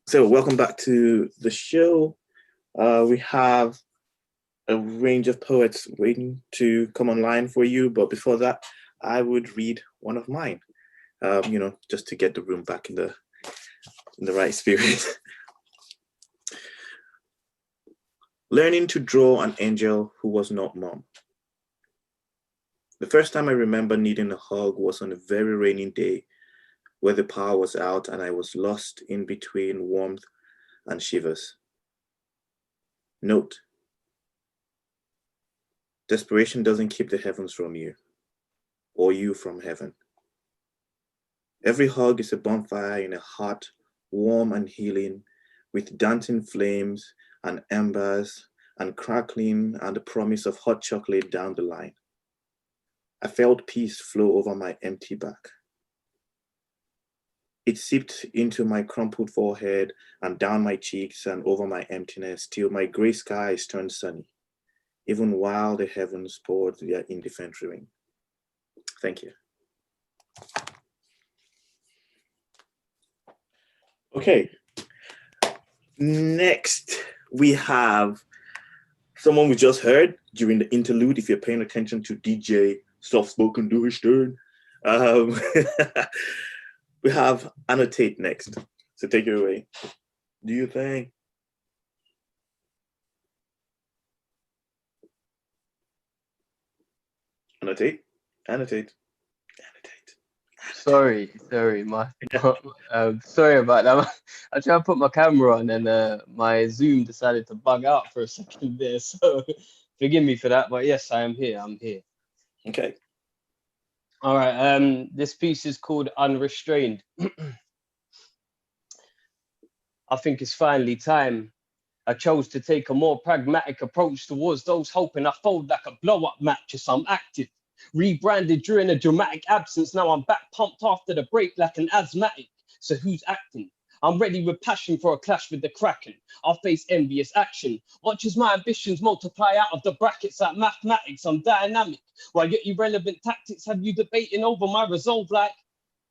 So welcome back to the show. We have a range of poets waiting to come online for you. But before that, I would read one of mine, just to get the room back in the right spirit. Learning to draw an angel who was not mom. The first time I remember needing a hug was on a very rainy day where the power was out and I was lost in between warmth and shivers. Note: desperation doesn't keep the heavens from you, or you from heaven. Every hug is a bonfire in a heart, warm and healing, with dancing flames and embers and crackling and the promise of hot chocolate down the line. I felt peace flow over my empty back. It seeped into my crumpled forehead and down my cheeks and over my emptiness till my gray skies turned sunny, even while the heavens poured their indifferent rain. Thank you. Okay. Next, we have someone we just heard during the interlude. If you're paying attention to DJ Soft Spoken Do His Turn, we have Annotate next. So take it away. Do you think? Annotate. Sorry, my sorry about that. I tried to put my camera on and my Zoom decided to bug out for a second there. So forgive me for that. But yes, I am here. I'm here. Okay. All right. This piece is called Unrestrained. I think it's finally time. I chose to take a more pragmatic approach towards those hoping I fold like a blow-up mattress. I'm active. Rebranded during a dramatic absence. Now I'm back pumped after the break like an asthmatic. So who's acting? I'm ready with passion for a clash with the Kraken. I'll face envious action. Watch as my ambitions multiply out of the brackets like mathematics. I'm dynamic. While your irrelevant tactics have you debating over my resolve like,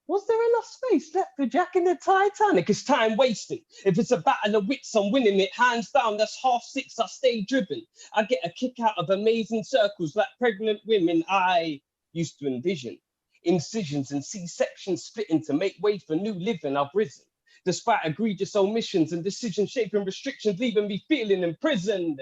was there enough space left for Jack in the Titanic? It's time wasting. If it's a battle of wits, I'm winning it. Hands down, that's 6:30. I stay driven. I get a kick out of amazing circles like pregnant women I used to envision. Incisions and C-sections splitting to make way for new living. I've risen. Despite egregious omissions and decision-shaping restrictions, leaving me feeling imprisoned.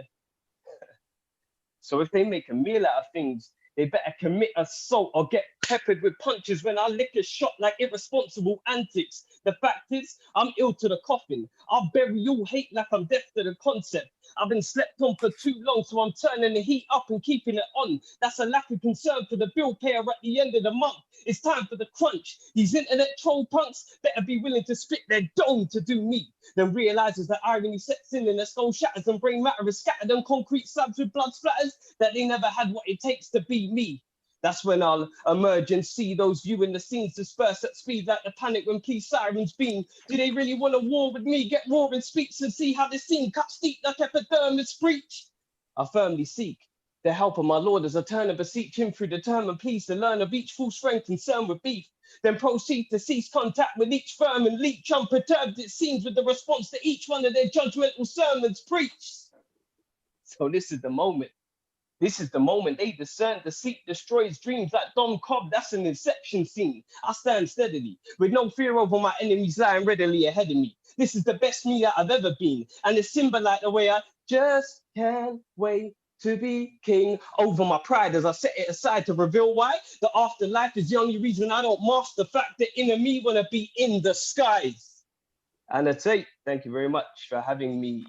So if they make a meal out of things, they better commit assault or get peppered with punches when I lick a shot like irresponsible antics. The fact is, I'm ill to the coffin. I'll bury all hate like I'm deaf to the concept. I've been slept on for too long, so I'm turning the heat up and keeping it on. That's a lack of concern for the bill payer at the end of the month. It's time for the crunch. These internet troll punks better be willing to spit their dome to do me. Then realizes that irony sets in and their skull shatters and brain matter is scattered on concrete slabs with blood splatters, that they never had what it takes to be me. That's when I'll emerge and see those viewing the scenes disperse at speed like the panic when police sirens beam. Do they really want a war with me? Get roaring speaks and see how this scene cuts deep like epidermis breach. I firmly seek the help of my Lord as I turn and beseech him through determined pleas to learn of each full strength concerned with beef. Then proceed to cease contact with each firm and leech unperturbed it seems with the response to each one of their judgmental sermons preached. So this is the moment. This is the moment they discern, deceit destroys dreams like Dom Cobb. That's an inception scene. I stand steadily with no fear over my enemies lying readily ahead of me. This is the best me that I've ever been. And it's symbolized the way I just can't wait to be king over my pride as I set it aside to reveal why the afterlife is the only reason I don't mask the fact that inner me want to be in the skies. And thank you very much for having me.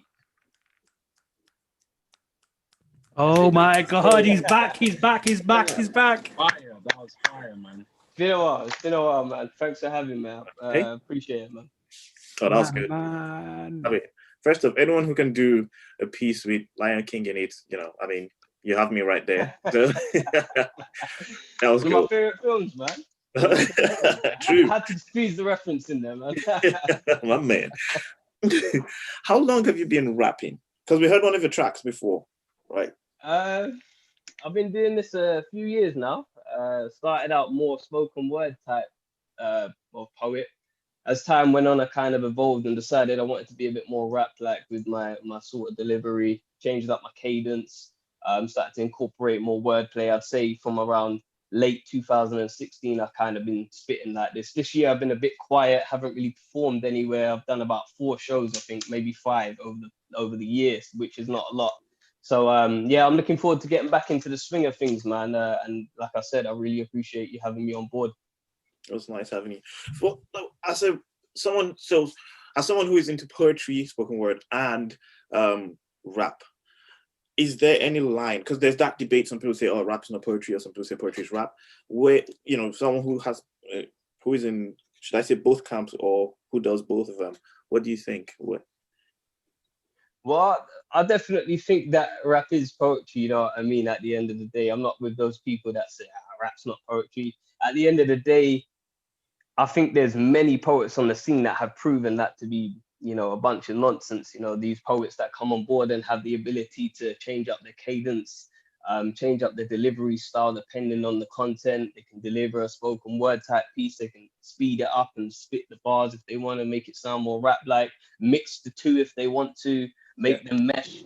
Oh my God, he's back. Fire, that was fire, man. It's been a while, man. Thanks for having me. Appreciate it, man. Oh, that was good. Man. I mean, first off, anyone who can do a piece with Lion King in it, you have me right there. So, that was one of my favorite films, man. True. I had to squeeze the reference in there, man. My man. How long have you been rapping? Because we heard one of your tracks before, right? I've been doing this a few years now. Started out more spoken word type of poet. As time went on, I kind of evolved and decided I wanted to be a bit more rap-like with my sort of delivery, changed up my cadence, started to incorporate more wordplay. I'd say from around late 2016, I've kind of been spitting like this. This year, I've been a bit quiet, haven't really performed anywhere. I've done about 4 shows, I think, maybe 5 over the years, which is not a lot. So, I'm looking forward to getting back into the swing of things, man. And like I said, I really appreciate you having me on board. It was nice having you. Well, as someone who is into poetry, spoken word, and rap, is there any line? Because there's that debate. Some people say, "Oh, rap is not poetry," or some people say poetry is rap. Where someone who is in, should I say, both camps, or who does both of them? What do you think? Well, I definitely think that rap is poetry, you know what I mean? At the end of the day, I'm not with those people that say rap's not poetry. At the end of the day, I think there's many poets on the scene that have proven that to be, a bunch of nonsense. These poets that come on board and have the ability to change up their cadence, change up the delivery style depending on the content. They can deliver a spoken word type piece. They can speed it up and spit the bars if they want to make it sound more rap-like, mix the two if they want to, make them mesh.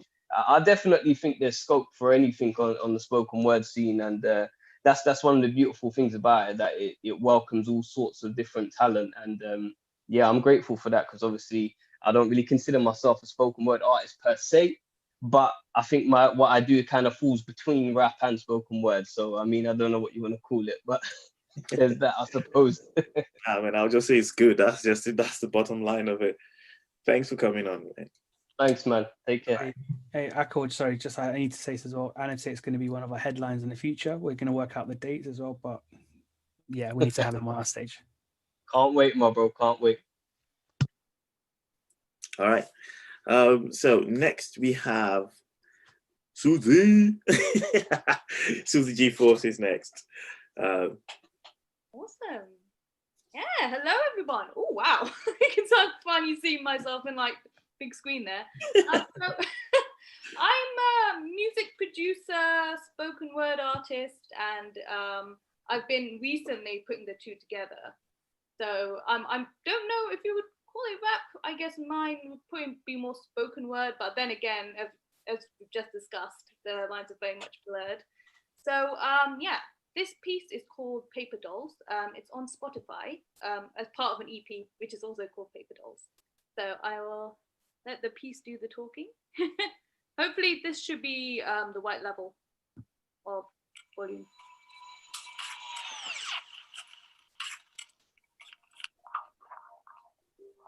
I definitely think there's scope for anything on the spoken word scene, and that's one of the beautiful things about it, that it welcomes all sorts of different talent. And yeah, I'm grateful for that, because obviously I don't really consider myself a spoken word artist per se, but I think what I do kind of falls between rap and spoken word. So I mean, I don't know what you want to call it, but there's that, I suppose. I mean, I'll just say it's good. That's the bottom line of it. Thanks for coming on, man. Thanks, man. Take care. Hey, Akor, sorry, just I need to say this as well. I say it's going to be one of our headlines in the future. We're going to work out the dates as well, but yeah, we need to have him on our stage. Can't wait, my bro. Can't wait. All right. So next we have Susie. Susie G-Force is next. Awesome. Yeah, hello everyone. Oh wow, it's so funny seeing myself in like big screen there. So, I'm a music producer, spoken word artist, and I've been recently putting the two together. So I don't know if you would call it rap. I guess mine would probably be more spoken word, but then again, as we've just discussed, the lines are very much blurred. So yeah. This piece is called Paper Dolls. It's on Spotify as part of an EP, which is also called Paper Dolls. So I will let the piece do the talking. Hopefully this should be the right level of volume.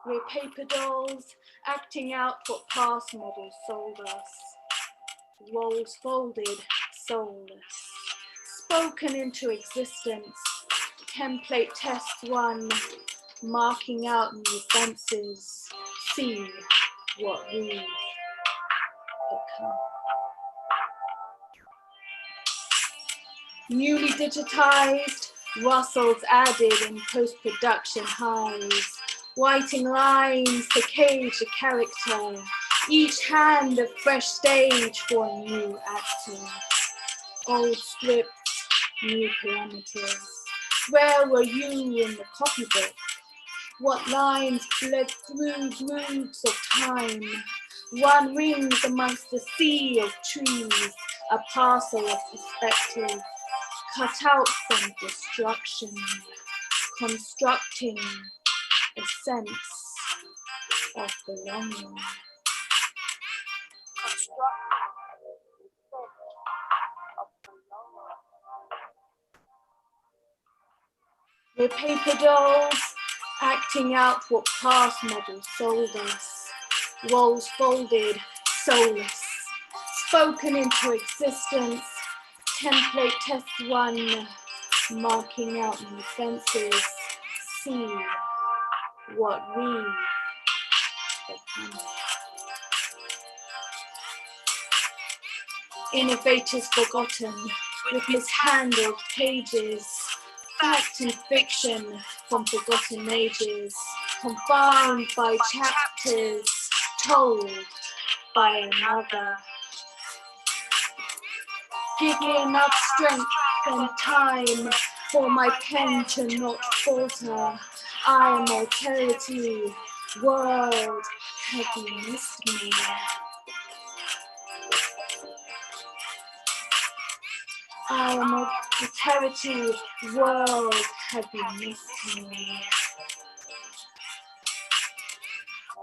We're paper dolls, acting out what past models sold us. Rolls folded, soulless. Spoken into existence, template test 1, marking out new fences, see what we become. Newly digitized, Russells added in post-production highs, whiting lines to cage a character, each hand a fresh stage for a new actor. Old script, new parameters. Where were you in the copybook? What lines bled through grooves of time? One rings amongst the sea of trees, a parcel of perspective, cut out from destruction, constructing a sense of belonging. We're paper dolls, acting out what past models sold us. Walls folded, soulless, spoken into existence. Template test 1, marking out new fences. See what we become. Innovators forgotten with mishandled pages. Fact and fiction from forgotten ages, confined by chapters, told by another. Give me enough strength and time for my pen to not falter. I am alterity, world, have you missed me? I am of alterity, world, have you missed me?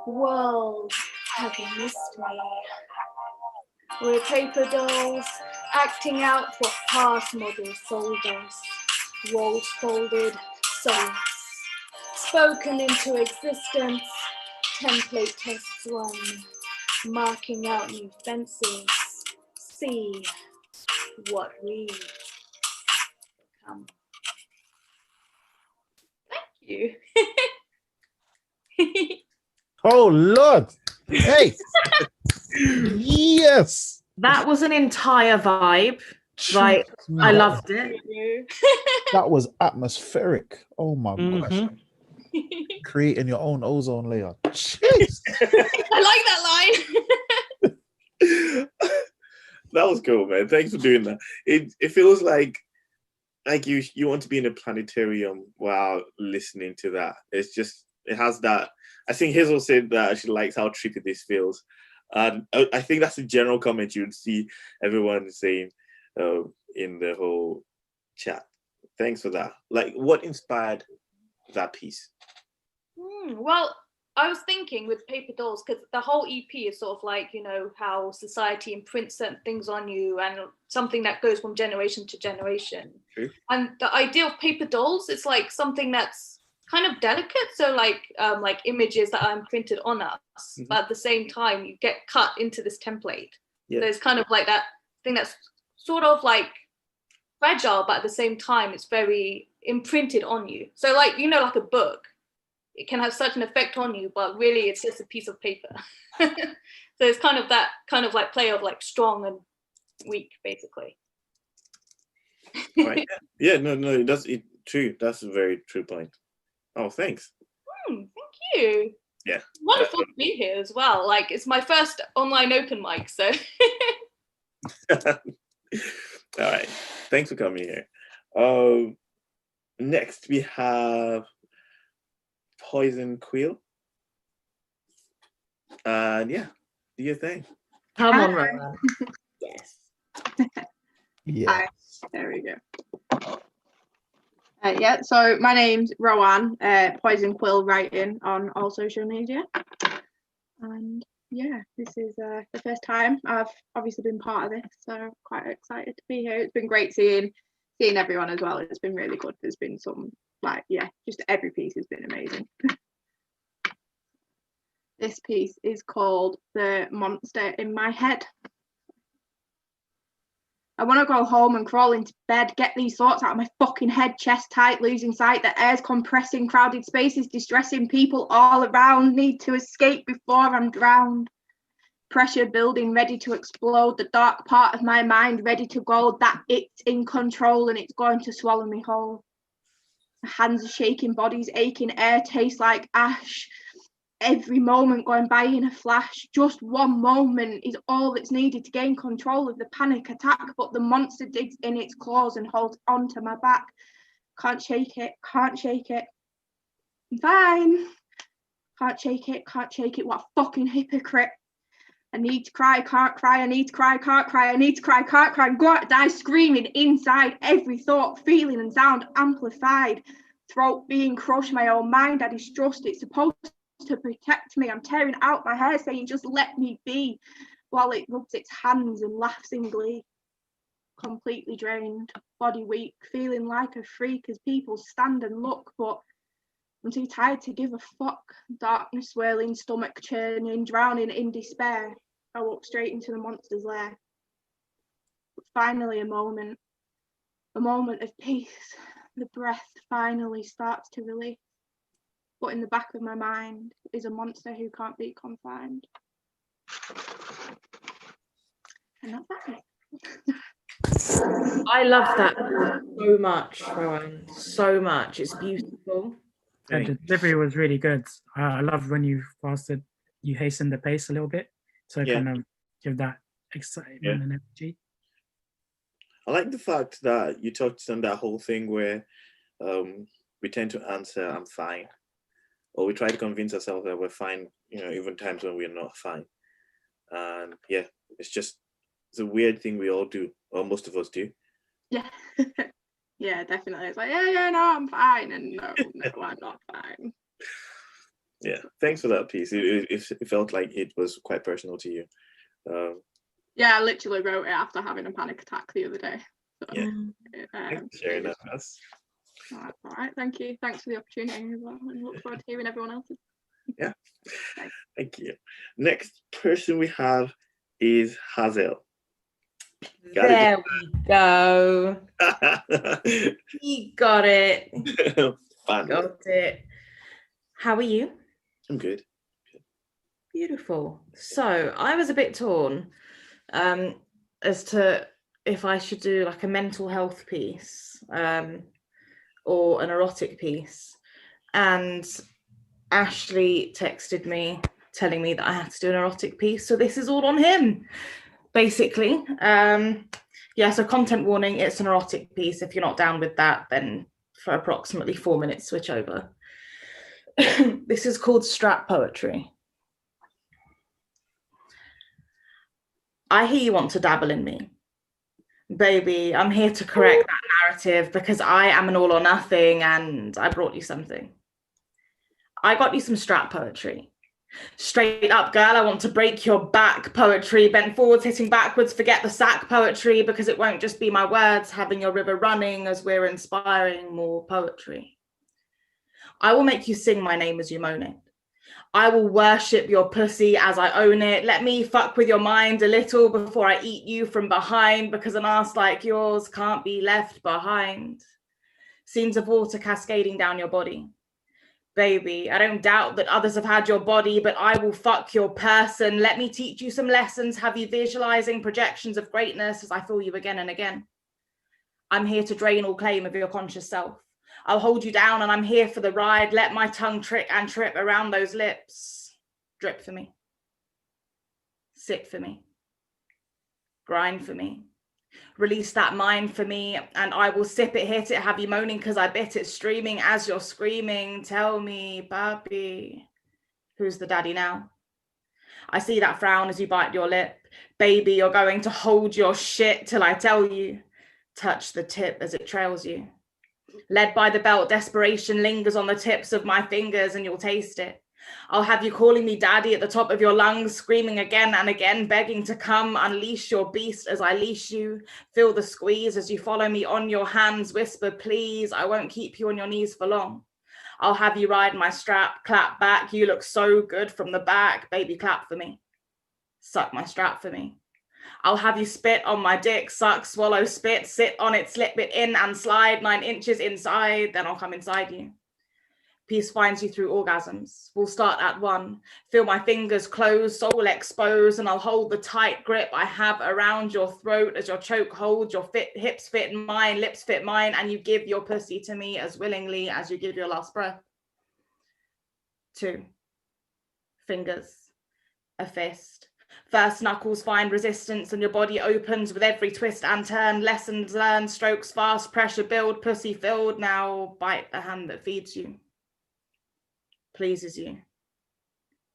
World, have you missed me? We're paper dolls, acting out what past models sold us. Walls folded, soulless, spoken into existence. Template test 1, marking out new fences. See what we become. Thank you. Oh Lord! Hey, yes, That was an entire vibe. Like, I loved it. that was atmospheric. Oh my gosh! Creating your own ozone layer. Jeez. I like that line. That was cool, man. Thanks for doing that. It feels like you want to be in a planetarium while listening to that. It's just, it has that. I think Hazel said that she likes how trippy this feels. And I think that's a general comment you would see everyone saying in the whole chat. Thanks for that. Like, what inspired that piece? Well, I was thinking with Paper Dolls, because the whole EP is sort of like, you know, how society imprints certain things on you and something that goes from generation to generation. True. And the idea of Paper Dolls, it's like something that's kind of delicate. So like images that are imprinted on us, but at the same time, you get cut into this template. Yeah. So it's kind of like that thing that's sort of like fragile, but at the same time, it's very imprinted on you. So like, you know, like a book, it can have such an effect on you, but really it's just a piece of paper. So it's kind of that kind of like play of like strong and weak, basically. Right. Yeah, no, true. That's a very true point. Oh, thanks. Thank you. Yeah. Wonderful to be here as well. Like, it's my first online open mic, so. All right. Thanks for coming here. Next we have Poison Quill. And yeah, do your thing. Come on, Rowan. Yes. Yeah. Hi. There we go. Yeah, so my name's Rowan, Poison Quill writing on all social media. And yeah, this is the first time I've obviously been part of this, so quite excited to be here. It's been great seeing everyone as well. It's been really good. There's been some, like, yeah, just every piece has been amazing. This piece is called The Monster in My Head. I want to go home and crawl into bed, get these thoughts out of my fucking head, chest tight, losing sight, the air's compressing, crowded spaces, distressing people all around, need to escape before I'm drowned. Pressure building, ready to explode, the dark part of my mind ready to go, that it's in control and it's going to swallow me whole. Hands are shaking, bodies aching, air tastes like ash. Every moment going by in a flash. Just one moment is all that's needed to gain control of the panic attack, but the monster digs in its claws and holds onto my back. Can't shake it, can't shake it. I'm fine. Can't shake it, what a fucking hypocrite. I need to cry, can't cry, I need to cry, can't cry, I need to cry, can't cry, go out, die screaming inside, every thought, feeling and sound amplified, throat being crushed, my own mind I distrust, it's supposed to protect me, I'm tearing out my hair saying just let me be, while it rubs its hands and laughs in glee. Completely drained, body weak, feeling like a freak as people stand and look, but I'm too tired to give a fuck. Darkness swirling, stomach churning, drowning in despair. I walk straight into the monster's lair. But finally a moment of peace. The breath finally starts to release. But in the back of my mind is a monster who can't be confined. And that's that. I love that so much, Rowan. So much. It's beautiful. And the delivery was really good. I love when you hasten the pace a little bit to kind of give that excitement and energy. I like the fact that you touched on that whole thing where we tend to answer, I'm fine. Or we try to convince ourselves that we're fine, even times when we're not fine. And yeah, it's a weird thing we all do, or most of us do. Yeah. Yeah, definitely. It's like, yeah, no, I'm fine. And no, I'm not fine. Yeah, thanks for that piece. It felt like it was quite personal to you. Yeah, I literally wrote it after having a panic attack the other day. So, yeah. Thanks for sharing that. All right, thank you. Thanks for the opportunity as well. And look forward to hearing everyone else's. Yeah, thank you. Next person we have is Hazel. There we go. He got it. Got it. How are you? I'm good. Beautiful. So I was a bit torn as to if I should do like a mental health piece or an erotic piece. And Ashley texted me telling me that I had to do an erotic piece. So this is all on him, basically. So content warning, it's an erotic piece. If you're not down with that, then for approximately 4 minutes, switch over. This is called Strap Poetry. I hear you want to dabble in me. Baby, I'm here to correct that narrative because I am an all or nothing and I brought you something. I got you some strap poetry. Straight up, girl, I want to break your back poetry. Bent forwards, hitting backwards, forget the sack poetry because it won't just be my words having your river running as we're inspiring more poetry. I will make you sing my name as you moan it. I will worship your pussy as I own it. Let me fuck with your mind a little before I eat you from behind because an ass like yours can't be left behind. Scenes of water cascading down your body. Baby, I don't doubt that others have had your body, but I will fuck your person. Let me teach you some lessons, have you visualizing projections of greatness as I feel you again and again. I'm here to drain all claim of your conscious self. I'll hold you down and I'm here for the ride. Let my tongue trick and trip around those lips. Drip for me. Sit for me. Grind for me. Release that mind for me and I will sip it, hit it, have you moaning because I bit it, streaming as you're screaming. Tell me, papi, who's the daddy now? I see that frown as you bite your lip. Baby, you're going to hold your shit till I tell you. Touch the tip as it trails you. Led by the belt, desperation lingers on the tips of my fingers and you'll taste it. I'll have you calling me daddy at the top of your lungs, screaming again and again, begging to come, unleash your beast as I leash you. Feel the squeeze as you follow me on your hands, whisper, please, I won't keep you on your knees for long. I'll have you ride my strap, clap back, you look so good from the back, baby, clap for me. Suck my strap for me. I'll have you spit on my dick, suck, swallow, spit, sit on it, slip it in and slide 9 inches inside, then I'll come inside you. Peace finds you through orgasms. We'll start at 1. Feel my fingers close, soul exposed, and I'll hold the tight grip I have around your throat as your choke holds, your hips fit mine, lips fit mine, and you give your pussy to me as willingly as you give your last breath. 2. Fingers. A fist. First knuckles find resistance and your body opens with every twist and turn. Lessons learned, strokes fast, pressure build, pussy filled. Now bite the hand that feeds you. Pleases you.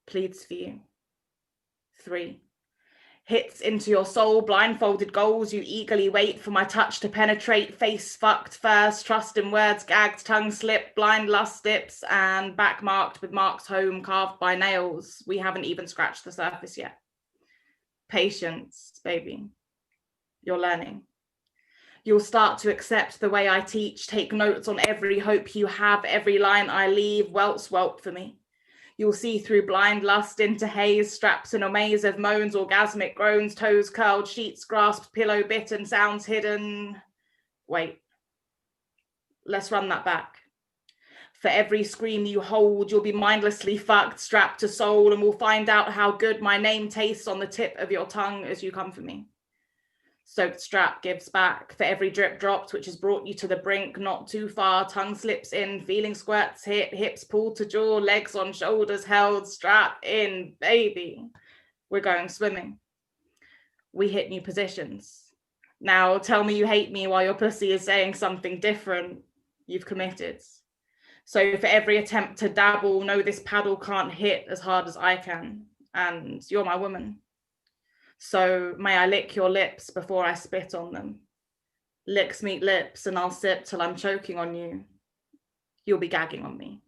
Pleads for you. 3. Hits into your soul, blindfolded goals. You eagerly wait for my touch to penetrate. Face fucked first, trust in words, gagged, tongue slipped, blind lust dips, and back marked with marks home carved by nails. We haven't even scratched the surface yet. Patience, baby. You're learning. You'll start to accept the way I teach, take notes on every hope you have, every line I leave, welts whelp for me. You'll see through blind lust into haze, straps in a maze of moans, orgasmic groans, toes curled, sheets grasped, pillow bitten, sounds hidden. Wait, let's run that back. For every scream you hold, you'll be mindlessly fucked, strapped to soul, and we'll find out how good my name tastes on the tip of your tongue as you come for me. Soaked strap gives back. For every drip dropped, which has brought you to the brink, not too far, tongue slips in, feeling squirts hit, hips pulled to jaw, legs on shoulders held, strap in, baby. We're going swimming. We hit new positions. Now tell me you hate me while your pussy is saying something different. You've committed. So for every attempt to dabble, know this paddle can't hit as hard as I can, and you're my woman. So may I lick your lips before I spit on them. Licks meet lips and I'll sip till I'm choking on you. You'll be gagging on me.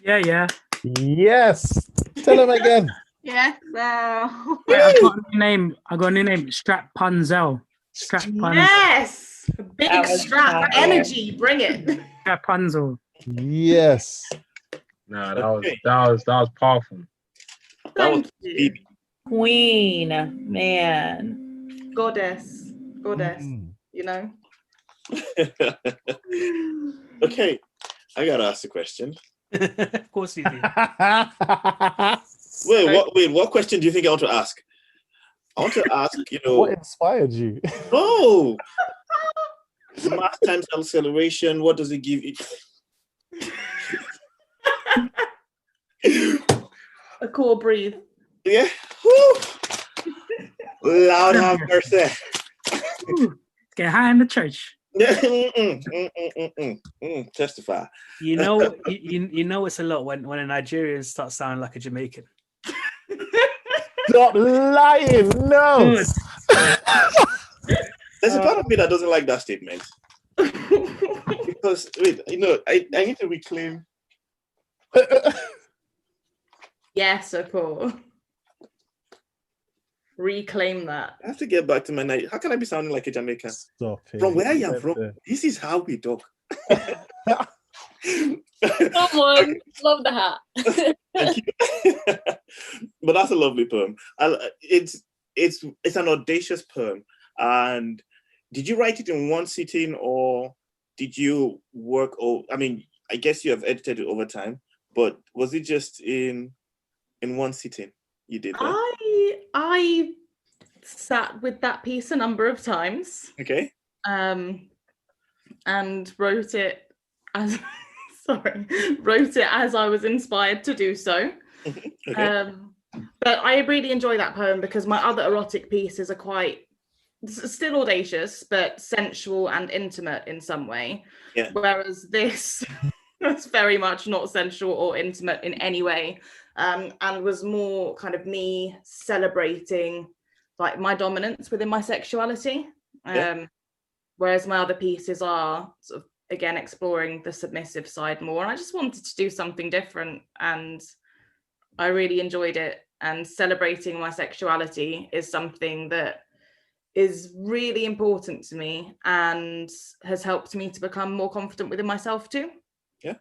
Yeah. Yes. Tell him again. Yes. Wait, I've got a new name. Strap Punzel. Strap Punzel. Yes. Big strap energy. Bring it. Strap Punzel. Yes. No, that was powerful. Thank you. Queen, man. Goddess. You know? Okay, I gotta ask a question. Of course you do. Wait, what question do you think I want to ask? I want to ask, what inspired you? Oh, mass times acceleration, what does it give you? Akor, breathe. Yeah. Woo. Loud have mercy. Get high in the church. Testify. You know it's a lot when a Nigerian starts sounding like a Jamaican. Stop lying. No. There's a part of me that doesn't like that statement. Because, wait, I need to reclaim. Yes, Akor. Reclaim that. I have to get back to my night. How can I be sounding like a Jamaican? Stop it. From where I am from, this is how we talk. Come on, love the hat. Thank you. But that's a lovely poem. It's an audacious poem. And did you write it in one sitting, or did you work? I mean, I guess you have edited it over time, but was it just in one sitting you did that? I sat with that piece a number of times. Okay. And wrote it as wrote it as I was inspired to do so. Okay. But I really enjoy that poem because my other erotic pieces are quite still audacious, but sensual and intimate in some way. Yeah. Whereas this was very much not sensual or intimate in any way, and was more kind of me celebrating like my dominance within my sexuality. Yeah. Whereas my other pieces are sort of, again, exploring the submissive side more. And I just wanted to do something different, and I really enjoyed it. And celebrating my sexuality is something that is really important to me and has helped me to become more confident within myself too. Yeah.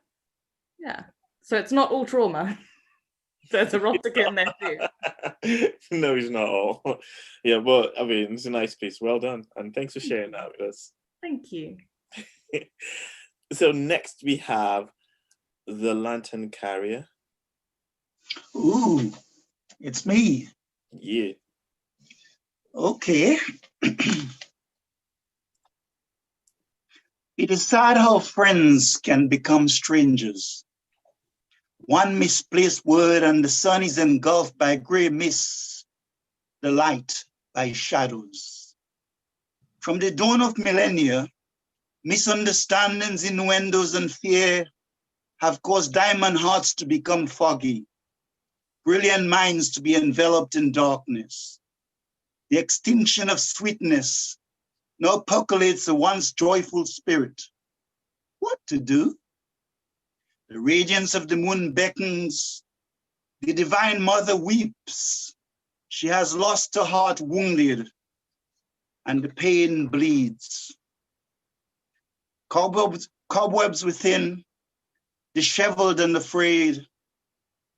Yeah. So it's not all trauma. There's erotic in there too. No, it's not all. Yeah, but I mean, it's a nice piece. Well done. And thanks for sharing that with us. Thank you. So next we have The Lantern Carrier. Ooh, it's me. Yeah. Okay. It is sad how friends can become strangers. One misplaced word and the sun is engulfed by gray mist, the light by shadows. From the dawn of millennia, misunderstandings, innuendos, and fear have caused diamond hearts to become foggy, brilliant minds to be enveloped in darkness. The extinction of sweetness now percolates a once joyful spirit. What to do? The radiance of the moon beckons. The divine mother weeps. She has lost her heart wounded, and the pain bleeds. Cobwebs within, disheveled and afraid,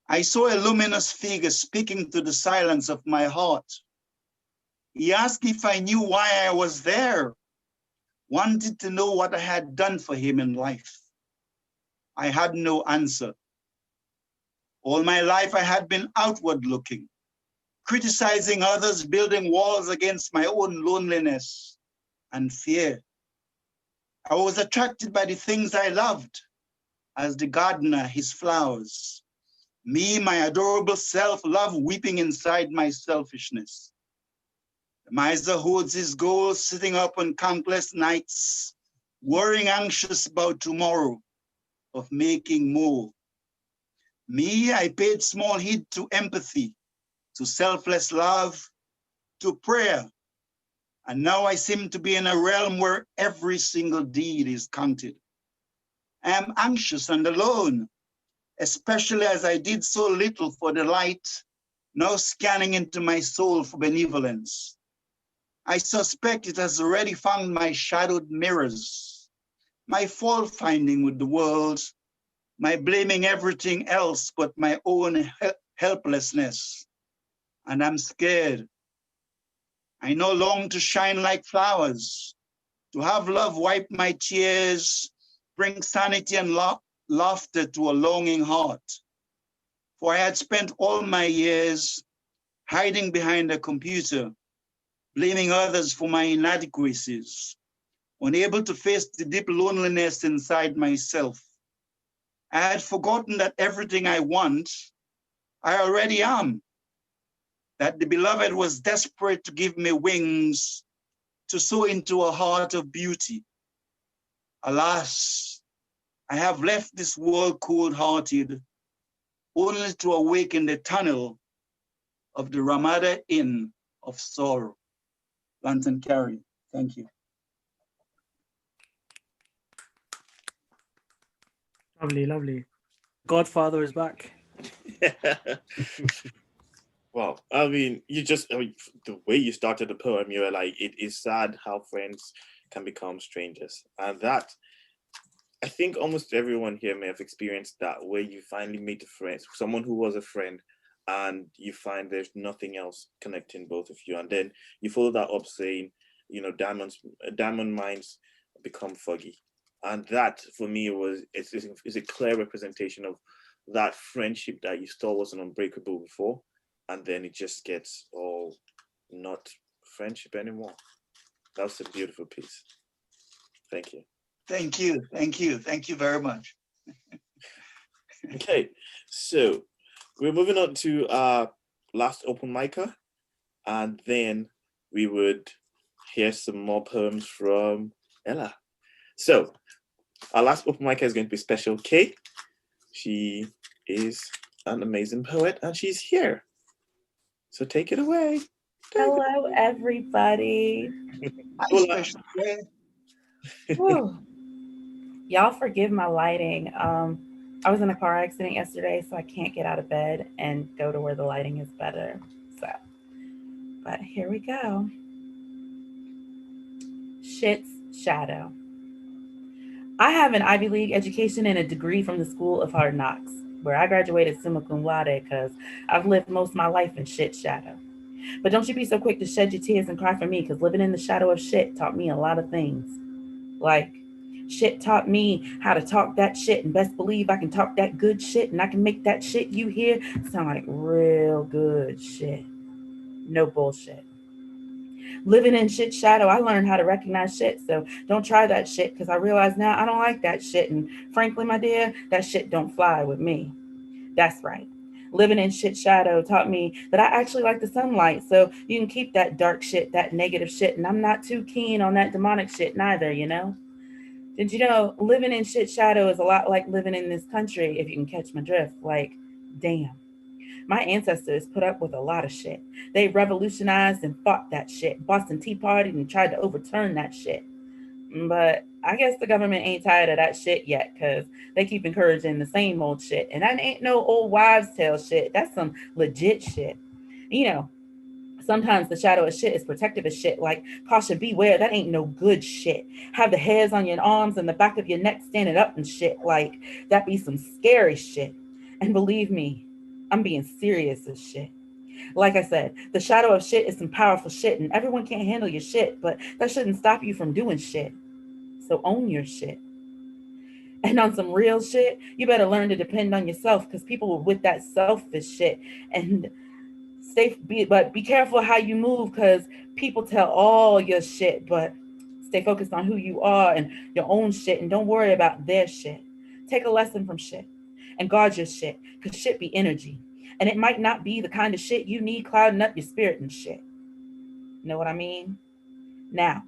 I saw a luminous figure speaking to the silence of my heart. He asked if I knew why I was there, wanted to know what I had done for him in life. I had no answer. All my life I had been outward looking, criticizing others, building walls against my own loneliness and fear. I was attracted by the things I loved, as the gardener his flowers. Me, my adorable self, love weeping inside my selfishness. The miser holds his goals, sitting up on countless nights, worrying anxious about tomorrow, of making more. Me, I paid small heed to empathy, to selfless love, to prayer. And now I seem to be in a realm where every single deed is counted. I am anxious and alone, especially as I did so little for the light, now scanning into my soul for benevolence. I suspect it has already found my shadowed mirrors, my fault finding with the world, my blaming everything else but my own helplessness. And I'm scared. I no long to shine like flowers, to have love wipe my tears, bring sanity and laughter to a longing heart. For I had spent all my years hiding behind a computer, blaming others for my inadequacies, unable to face the deep loneliness inside myself. I had forgotten that everything I want, I already am. That the beloved was desperate to give me wings to soar into a heart of beauty. Alas, I have left this world cold-hearted, only to awaken the tunnel of the Ramada Inn of Sorrow. Lantern Carry. Thank you. Lovely, lovely. Godfather is back. Wow. I mean, the way you started the poem, you were like, it is sad how friends can become strangers. And that, I think almost everyone here may have experienced that, where you finally meet a friend, someone who was a friend, and you find there's nothing else connecting both of you. And then you follow that up saying, diamond mines become foggy. And that, for me, is a clear representation of that friendship that you thought wasn't unbreakable before. And then it just gets all not friendship anymore. That's a beautiful piece. Thank you. Thank you. Thank you. Thank you very much. Okay, so we're moving on to our last open micer, and then we would hear some more poems from Ella. So our last open micer is going to be Special K. She is an amazing poet, and she's here. So take it away. Hello, everybody. Hi, Special K. Y'all forgive my lighting. I was in a car accident yesterday, so I can't get out of bed and go to where the lighting is better. So, but here we go. Shit's shadow. I have an Ivy League education and a degree from the School of Hard Knocks, where I graduated summa cum laude because I've lived most of my life in shit's shadow. But don't you be so quick to shed your tears and cry for me, because living in the shadow of shit taught me a lot of things. Like, shit taught me how to talk that shit, and best believe I can talk that good shit, and I can make that shit you hear sound like real good shit. No bullshit. Living in shit shadow, I learned how to recognize shit, so don't try that shit, because I realize now I don't like that shit, and frankly, my dear, that shit don't fly with me. That's right. Living in shit shadow taught me that I actually like the sunlight, so you can keep that dark shit, that negative shit, and I'm not too keen on that demonic shit neither, you know? Did you know living in shit shadow is a lot like living in this country, if you can catch my drift? Like, damn. My ancestors put up with a lot of shit. They revolutionized and fought that shit. Boston Tea Party and tried to overturn that shit. But I guess the government ain't tired of that shit yet, because they keep encouraging the same old shit. And that ain't no old wives' tale shit. That's some legit shit. You know, sometimes the shadow of shit is protective as shit, like caution, beware, that ain't no good shit. Have the hairs on your arms and the back of your neck standing up and shit, like that be some scary shit. And believe me, I'm being serious as shit. Like I said, the shadow of shit is some powerful shit, and everyone can't handle your shit, but that shouldn't stop you from doing shit. So own your shit. And on some real shit, you better learn to depend on yourself, because people are with that selfish shit. And be careful how you move, because people tell all your shit, but stay focused on who you are and your own shit, and don't worry about their shit. Take a lesson from shit and guard your shit, because shit be energy, and it might not be the kind of shit you need clouding up your spirit and shit. Know what I mean? Now,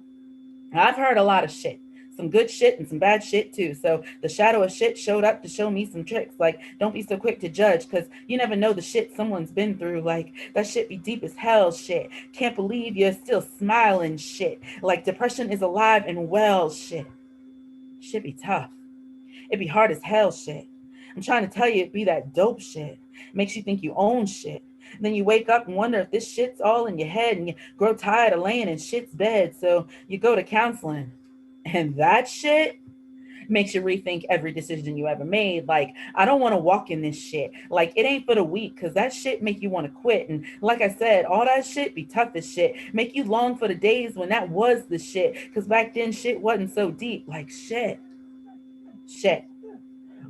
I've heard a lot of shit, some good shit and some bad shit too. So the shadow of shit showed up to show me some tricks. Like, don't be so quick to judge, because you never know the shit someone's been through. Like, that shit be deep as hell shit. Can't believe you're still smiling shit. Like, depression is alive and well shit. Shit be tough. It be hard as hell shit. I'm trying to tell you, it be that dope shit. Makes you think you own shit. Then you wake up and wonder if this shit's all in your head, and you grow tired of laying in shit's bed, so you go to counseling. And that shit makes you rethink every decision you ever made. Like, I don't want to walk in this shit. Like, it ain't for the weak, because that shit make you want to quit. And like I said, all that shit be tough as shit. Make you long for the days when that was the shit, because back then shit wasn't so deep. Like, shit.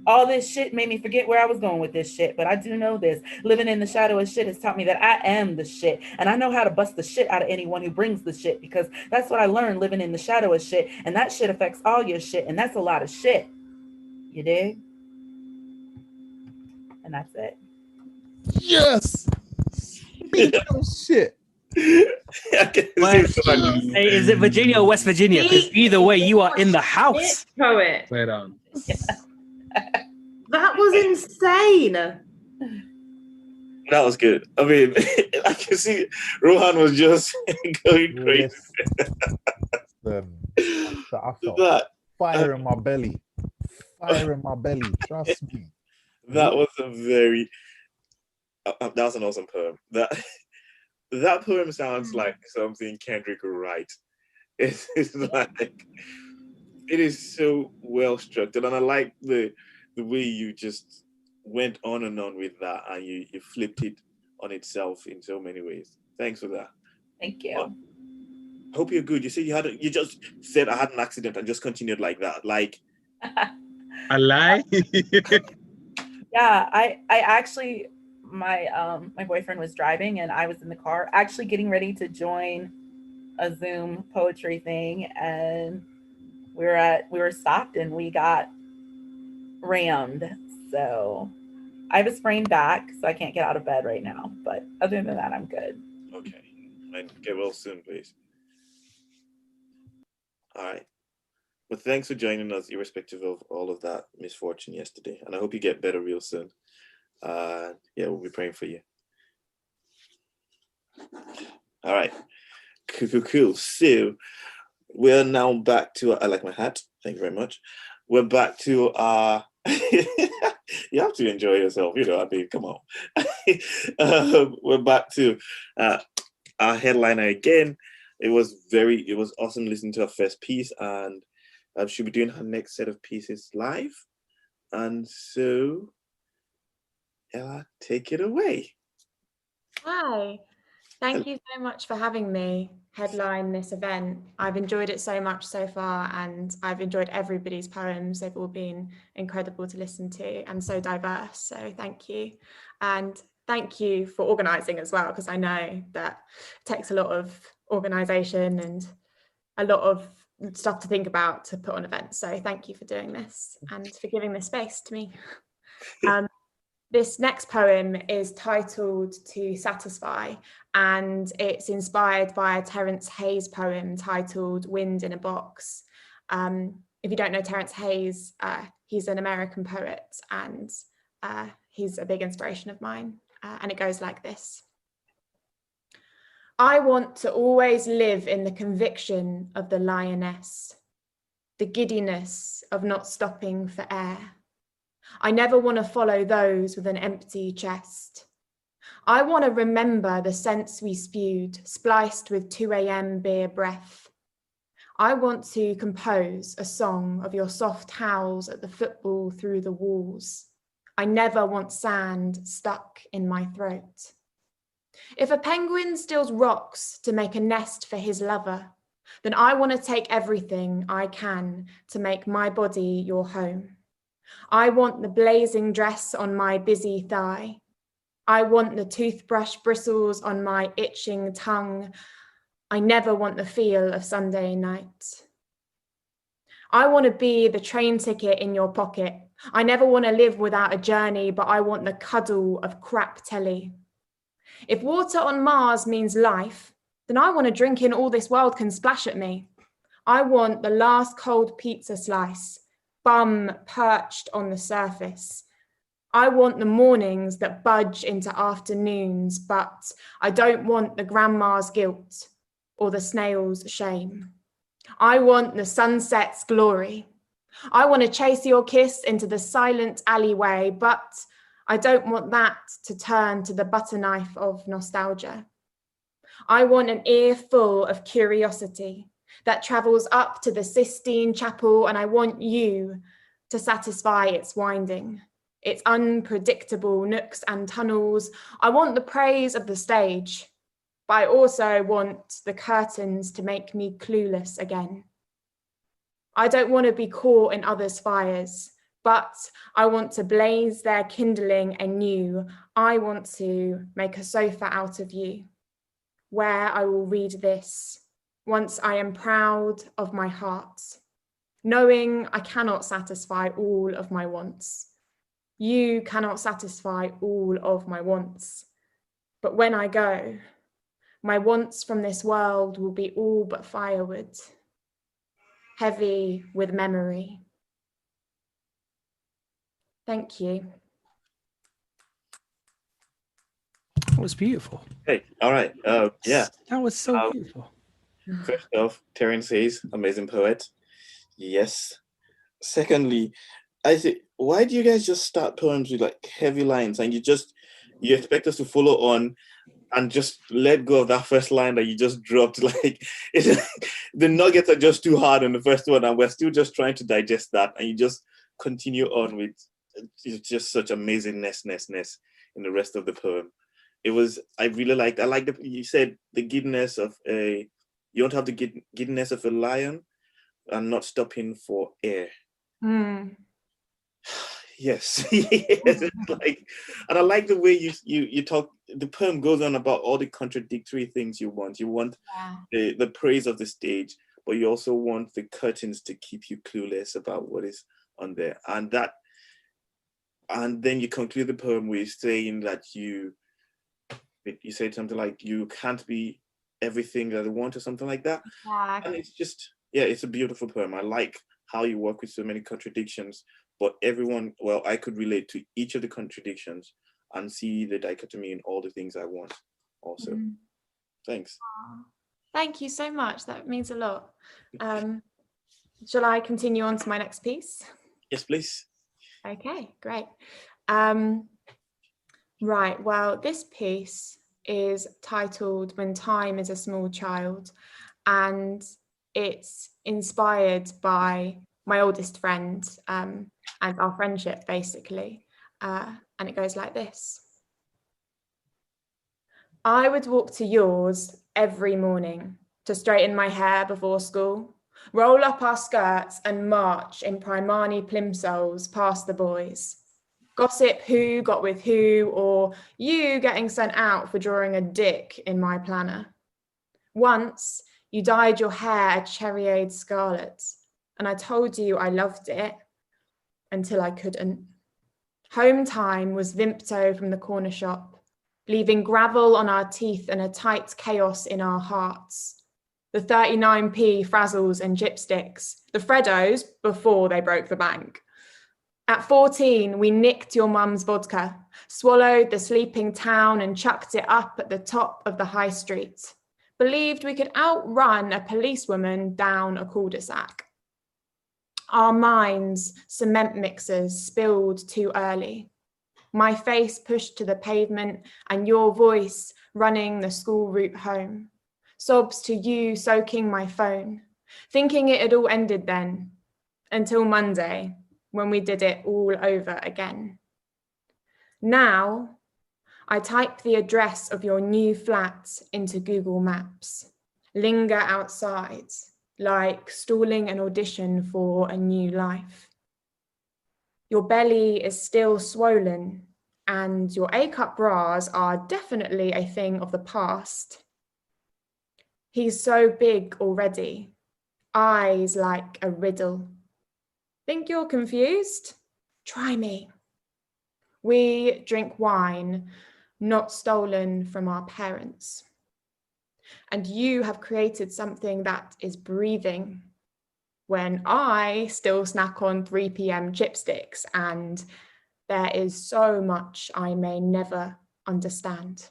All this shit made me forget where I was going with this shit, but I do know this. Living in the shadow of shit has taught me that I am the shit, and I know how to bust the shit out of anyone who brings the shit, because that's what I learned living in the shadow of shit, and that shit affects all your shit, and that's a lot of shit. You dig? And that's it. Yes! Speak of shit. Hey, is it Virginia or West Virginia? Because either way, you are in the house. Poet. Play it on. That was insane. That was good. I mean, I can see Rohan was just going crazy. I felt That fire in my belly. Fire in my belly. Trust me. that was a very that was an awesome poem. That poem sounds like something Kendrick would write. It's like it is so well structured, and I like the way you just went on and on with that, and you flipped it on itself in so many ways. Thanks for that. Thank you. Hope you're good. You said you just said I had an accident and just continued like that. Like I lie. Yeah, I actually my boyfriend was driving and I was in the car actually getting ready to join a Zoom poetry thing, and we were stopped and we got rammed. So I have a sprained back, so I can't get out of bed right now. But other than that, I'm good. Okay. And get well soon, please. All right. Well, thanks for joining us, irrespective of all of that misfortune yesterday. And I hope you get better real soon. Yeah, we'll be praying for you. All right. Cool. So we're now back to, I like my hat. Thank you very much. We're back to you have to enjoy yourself, I mean, come on. We're back to our headliner again. It was awesome listening to her first piece, and she'll be doing her next set of pieces live. And so, Ella, take it away. Hi, thank you so much for having me headline this event. I've enjoyed it so much so far, and I've enjoyed everybody's poems. They've all been incredible to listen to and so diverse. So thank you. And thank you for organising as well, because I know that it takes a lot of organisation and a lot of stuff to think about to put on events. So thank you for doing this and for giving this space to me. This next poem is titled To Satisfy, and it's inspired by a Terence Hayes poem titled Wind in a Box. If you don't know Terence Hayes, he's an American poet, and he's a big inspiration of mine. And it goes like this. I want to always live in the conviction of the lioness, the giddiness of not stopping for air. I never want to follow those with an empty chest. I want to remember the scents we spewed, spliced with 2 a.m. beer breath. I want to compose a song of your soft howls at the football through the walls. I never want sand stuck in my throat. If a penguin steals rocks to make a nest for his lover, then I want to take everything I can to make my body your home. I want the blazing dress on my busy thigh. I want the toothbrush bristles on my itching tongue. I never want the feel of Sunday night. I want to be the train ticket in your pocket. I never want to live without a journey, but I want the cuddle of crap telly. If water on Mars means life, then I want to drink in all this world can splash at me. I want the last cold pizza slice, bum perched on the surface. I want the mornings that budge into afternoons, but I don't want the grandma's guilt or the snail's shame. I want the sunset's glory. I want to chase your kiss into the silent alleyway, but I don't want that to turn to the butter knife of nostalgia. I want an ear full of curiosity that travels up to the Sistine Chapel, and I want you to satisfy its winding, its unpredictable nooks and tunnels. I want the praise of the stage, but I also want the curtains to make me clueless again. I don't want to be caught in others' fires, but I want to blaze their kindling anew. I want to make a sofa out of you, where I will read this once I am proud of my heart, knowing I cannot satisfy all of my wants. You cannot satisfy all of my wants. But when I go, my wants from this world will be all but firewood, heavy with memory. Thank you. That was beautiful. Hey, all right. Yeah. That was so beautiful. First off, Terence Hayes, amazing poet. Yes. Secondly, I say, why do you guys just start poems with like heavy lines and you expect us to follow on and just let go of that first line that you just dropped? Like the nuggets are just too hard on the first one, and we're still just trying to digest that, and you just continue on with just such amazingness in the rest of the poem. I like you said the giddiness of you don't have the giddiness of a lion and not stopping for air. Yes. Yes, it's like, and I like the way you talk. The poem goes on about all the contradictory things you want. You want the praise of the stage, but you also want the curtains to keep you clueless about what is on there. And then you conclude the poem with saying that you said something like, you can't be everything that I want, or something like that. And it's just, it's a beautiful poem. I like how you work with so many contradictions, but I could relate to each of the contradictions and see the dichotomy in all the things I want also. Thanks. Thank you so much. That means a lot. Shall I continue on to my next piece? Yes, please. Okay, great. Right, well, this piece is titled When Time is a Small Child, and it's inspired by my oldest friend and our friendship, basically. And it goes like this. I would walk to yours every morning to straighten my hair before school, roll up our skirts and march in Primani plimsolls past the boys. Gossip who got with who, or you getting sent out for drawing a dick in my planner. Once you dyed your hair a cherryade scarlet, and I told you I loved it until I couldn't. Home time was Vimpto from the corner shop, leaving gravel on our teeth and a tight chaos in our hearts. The 39p frazzles and gypsticks, the Freddos before they broke the bank. At 14, we nicked your mum's vodka, swallowed the sleeping town and chucked it up at the top of the high street. Believed we could outrun a policewoman down a cul-de-sac. Our minds, cement mixers, spilled too early. My face pushed to the pavement and your voice running the school route home. Sobs to you soaking my phone, thinking it had all ended then, until Monday, when we did it all over again. Now, I type the address of your new flat into Google Maps, linger outside, like stalling an audition for a new life. Your belly is still swollen, and your A-cup bras are definitely a thing of the past. He's so big already, eyes like a riddle. Think you're confused? Try me. We drink wine, not stolen from our parents. And you have created something that is breathing, when I still snack on 3 p.m. chipsticks, and there is so much I may never understand.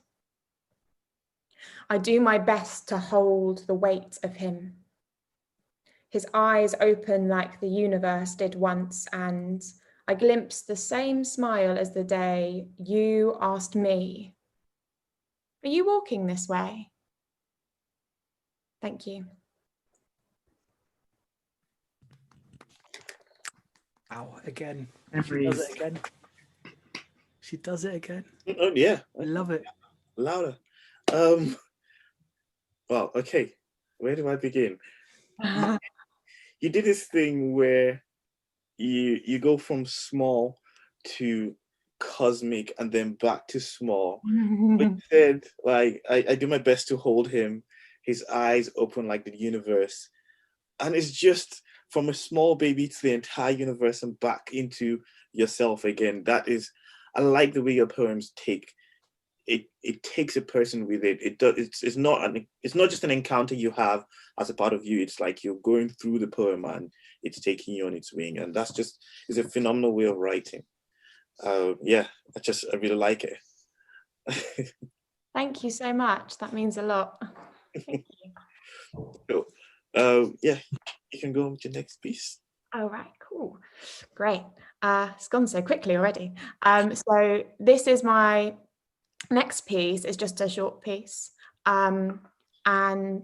I do my best to hold the weight of him. His eyes open like the universe did once, and I glimpse the same smile as the day you asked me, "Are you walking this way?" Thank you. Wow, again. Memories. She does it again. She does it again. Oh, yeah. I love it. Louder. Well, okay. Where do I begin? You did this thing where you go from small to cosmic and then back to small. But you said, like, I do my best to hold him, his eyes open like the universe. And it's just from a small baby to the entire universe and back into yourself again. I like the way your poems take it takes a person with it. It's not just an encounter you have as a part of you. It's like you're going through the poem and it's taking you on its wing. And it's a phenomenal way of writing. I really like it. Thank you so much. That means a lot. Thank you. Cool. Yeah, you can go on with your next piece. All right, cool. Great. It's gone so quickly already. So this is my next piece. It's just a short piece. And I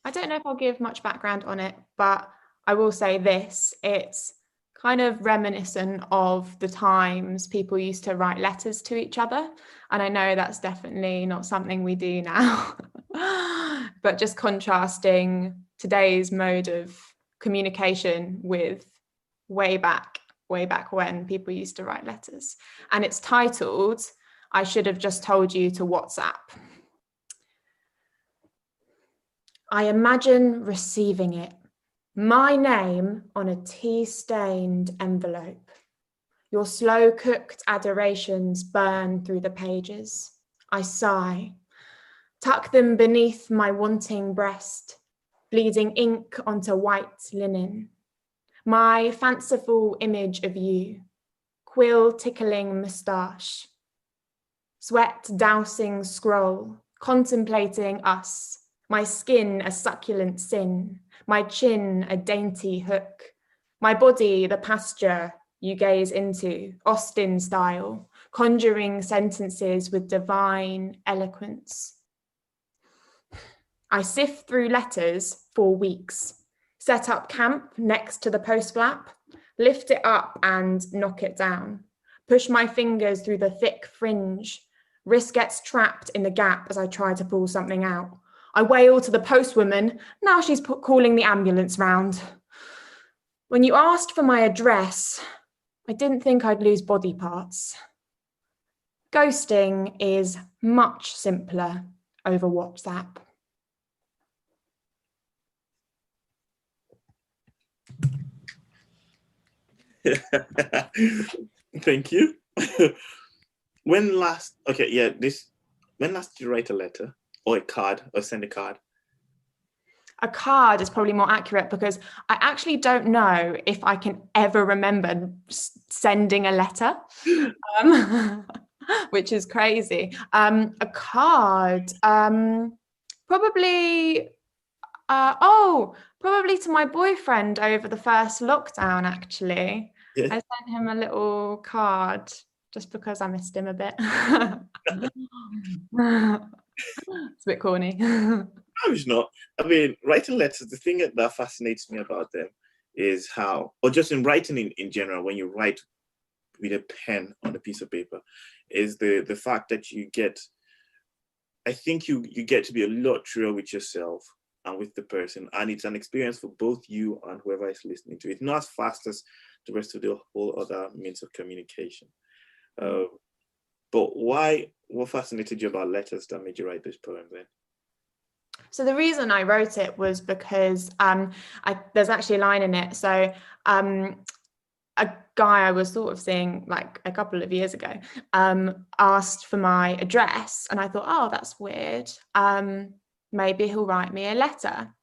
don't know if I'll give much background on it, but I will say this. It's kind of reminiscent of the times people used to write letters to each other. And I know that's definitely not something we do now, but just contrasting today's mode of communication with way back when people used to write letters. And it's titled, I Should Have Just Told You to WhatsApp. I imagine receiving it, my name on a tea-stained envelope. Your slow-cooked adorations burn through the pages. I sigh, tuck them beneath my wanting breast, bleeding ink onto white linen. My fanciful image of you, quill-tickling moustache, sweat dousing scroll, contemplating us, my skin a succulent sin, my chin a dainty hook, my body the pasture you gaze into, Austen style, conjuring sentences with divine eloquence. I sift through letters for weeks, set up camp next to the post flap, lift it up and knock it down, push my fingers through the thick fringe, wrist gets trapped in the gap as I try to pull something out. I wail to the postwoman, now she's calling the ambulance round. When you asked for my address, I didn't think I'd lose body parts. Ghosting is much simpler over WhatsApp. Thank you. When last did you write a letter or a card or send a card? A card is probably more accurate because I actually don't know if I can ever remember sending a letter, which is crazy. A card, probably to my boyfriend over the first lockdown, actually. Yeah. I sent him a little card just because I missed him a bit. It's a bit corny. No, it's not. I mean, writing letters, the thing that fascinates me about them is how, or just in writing in general, when you write with a pen on a piece of paper, is the fact that you get, I think you get to be a lot truer with yourself and with the person, and it's an experience for both you and whoever is listening to it. Not as fast as the rest of the whole other means of communication. But what fascinated you about letters that made you write this poem then? So the reason I wrote it was because there's actually a line in it. So a guy I was sort of seeing like a couple of years ago asked for my address, and I thought, oh, that's weird. Maybe he'll write me a letter.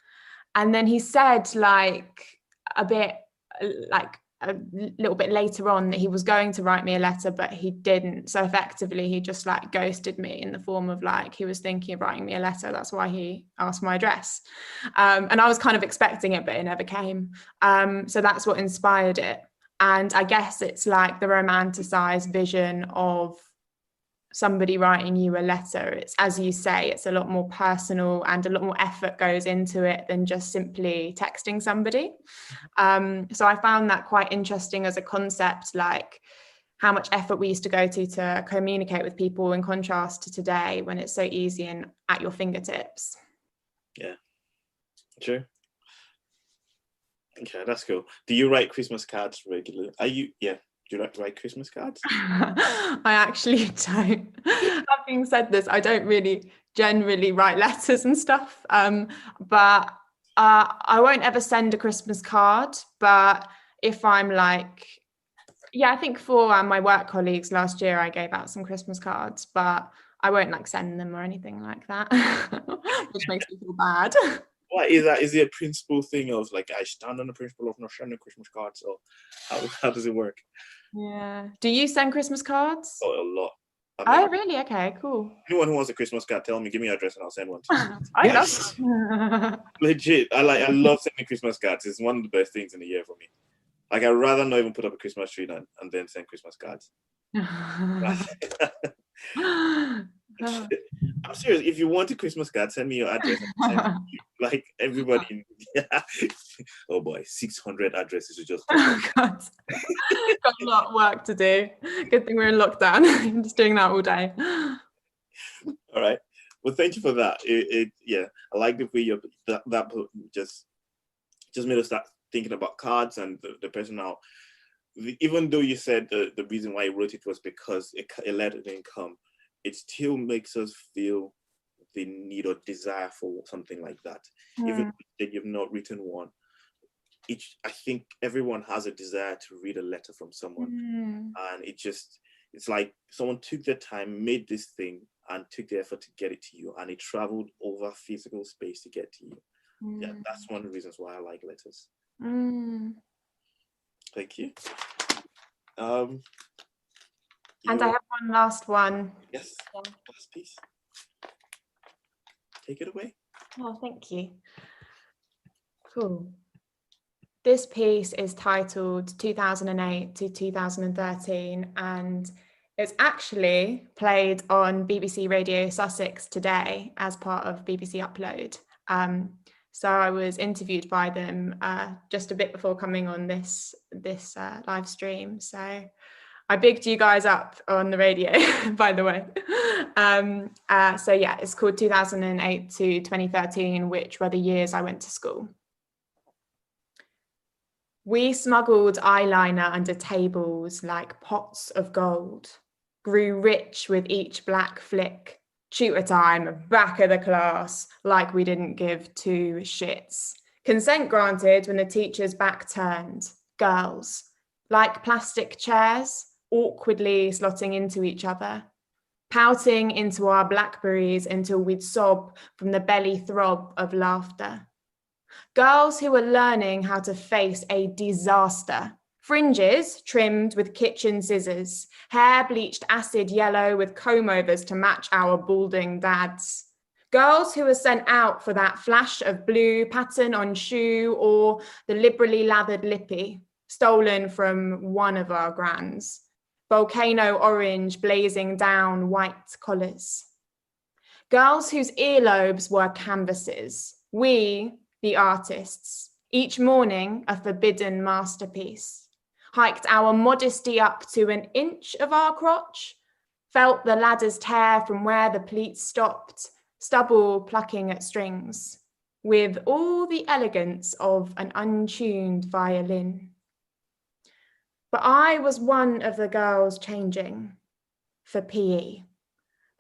And then he said a little bit later on that he was going to write me a letter, but he didn't. So effectively he just ghosted me in the form of he was thinking of writing me a letter. That's why he asked my address. And I was kind of expecting it, but it never came. So that's what inspired it. And I guess it's the romanticized vision of somebody writing you a letter. It's, as you say, it's a lot more personal and a lot more effort goes into it than just simply texting somebody. So I found that quite interesting as a concept, how much effort we used to go to communicate with people in contrast to today when it's so easy and at your fingertips. Yeah, true. Okay, that's cool. Do you write Christmas cards regularly? Do you write Christmas cards? I actually don't. Having said this, I don't really generally write letters and stuff. But I won't ever send a Christmas card. But if I'm I think for my work colleagues last year, I gave out some Christmas cards, but I won't send them or anything like that, which makes me feel bad. What is that? Is it a principle thing of I stand on the principle of not sending Christmas cards, or how does it work? Yeah. Do you send Christmas cards? Oh, a lot. Oh, really? Okay, cool. Anyone who wants a Christmas card, tell me, give me your address and I'll send one to you. I love Legit. I love sending Christmas cards. It's one of the best things in the year for me. Like, I'd rather not even put up a Christmas tree and then send Christmas cards. I'm serious. If you want a Christmas card, send me your address. And send it to you. Like, everybody. Oh boy, 600 addresses is just. Oh God. Got a lot of work to do. Good thing we're in lockdown. I'm just doing that all day. All right. Well, thank you for that. Yeah, I like the way that just made us start thinking about cards and the person now. Even though you said the reason why you wrote it was because a letter didn't come, it still makes us feel the need or desire for something like that. Even if you've not written one, I think everyone has a desire to read a letter from someone, and it's like someone took their time, made this thing, and took the effort to get it to you, and it traveled over physical space to get to you. Yeah, that's one of the reasons why I like letters. Thank you. And I have one last one. Yes, last piece. Take it away. Oh, thank you. Cool. This piece is titled 2008 to 2013, and it's actually played on BBC Radio Sussex today as part of BBC Upload. So I was interviewed by them just a bit before coming on this live stream. So I bigged you guys up on the radio, by the way. So yeah, it's called 2008 to 2013, which were the years I went to school. We smuggled eyeliner under tables like pots of gold, grew rich with each black flick, tutor time, back of the class, like we didn't give two shits. Consent granted when the teacher's back turned, girls, like plastic chairs, awkwardly slotting into each other, pouting into our Blackberries until we'd sob from the belly throb of laughter. Girls who were learning how to face a disaster. Fringes trimmed with kitchen scissors, hair bleached acid yellow with comb-overs to match our balding dads. Girls who were sent out for that flash of blue pattern on shoe or the liberally lathered lippy, stolen from one of our grands. Volcano orange blazing down white collars. Girls whose earlobes were canvases. We, the artists, each morning a forbidden masterpiece. Hiked our modesty up to an inch of our crotch, felt the ladders tear from where the pleats stopped, stubble plucking at strings, with all the elegance of an untuned violin. But I was one of the girls changing for PE,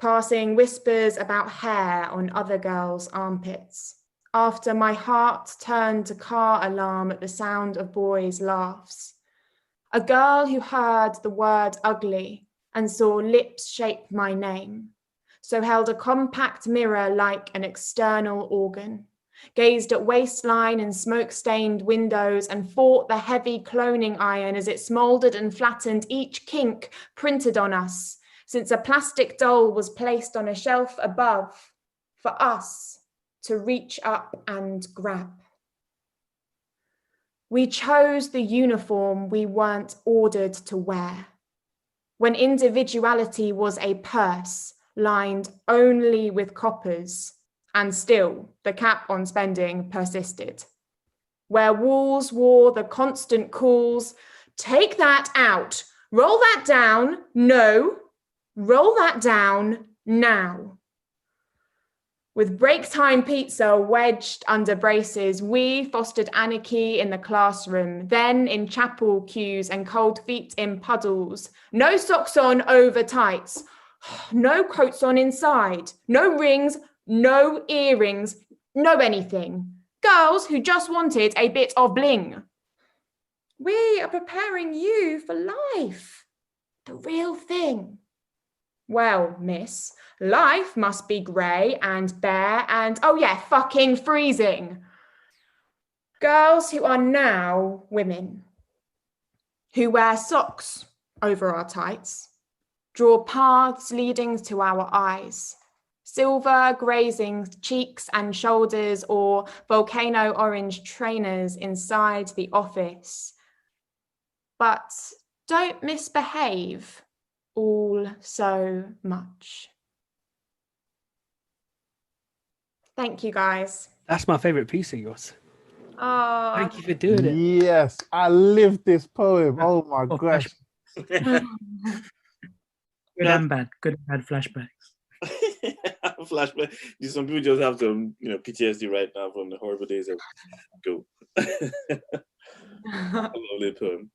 passing whispers about hair on other girls' armpits, after my heart turned to car alarm at the sound of boys' laughs. A girl who heard the word ugly and saw lips shape my name, so held a compact mirror like an external organ, gazed at waistline and smoke-stained windows and fought the heavy cloning iron as it smoldered and flattened each kink printed on us, since a plastic doll was placed on a shelf above for us to reach up and grab. We chose the uniform we weren't ordered to wear, when individuality was a purse lined only with coppers, and still the cap on spending persisted. Where walls wore the constant calls, take that out, roll that down, no, roll that down now. With break time pizza wedged under braces, we fostered anarchy in the classroom, then in chapel queues and cold feet in puddles. No socks on over tights, no coats on inside, no rings, no earrings, no anything. Girls who just wanted a bit of bling. We are preparing you for life, the real thing. Well, miss, life must be grey and bare and, oh yeah, fucking freezing. Girls who are now women, who wear socks over our tights, draw paths leading to our eyes. Silver grazing cheeks and shoulders, or volcano orange trainers inside the office. But don't misbehave all so much. Thank you, guys. That's my favorite piece of yours. Oh, Thank you for doing it. Yes, I lived this poem. Oh my gosh. Good and bad. Good and bad flashbacks. Flashback. Some people just have some, PTSD right now from the horrible days of go. I love the poem.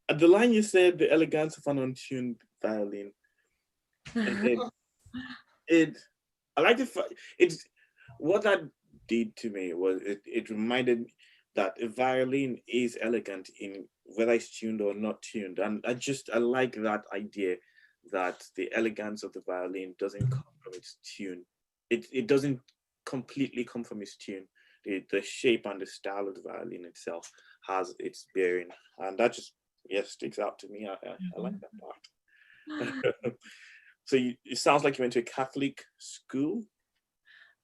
At the line you said, the elegance of an untuned violin. I like what that did to me was it reminded me that a violin is elegant in whether it's tuned or not tuned. And I like that idea that the elegance of the violin doesn't come from its tune. It doesn't completely come from its tune. The shape and the style of the violin itself has its bearing. And that just, sticks out to me. I like that part. So it sounds like you went to a Catholic school?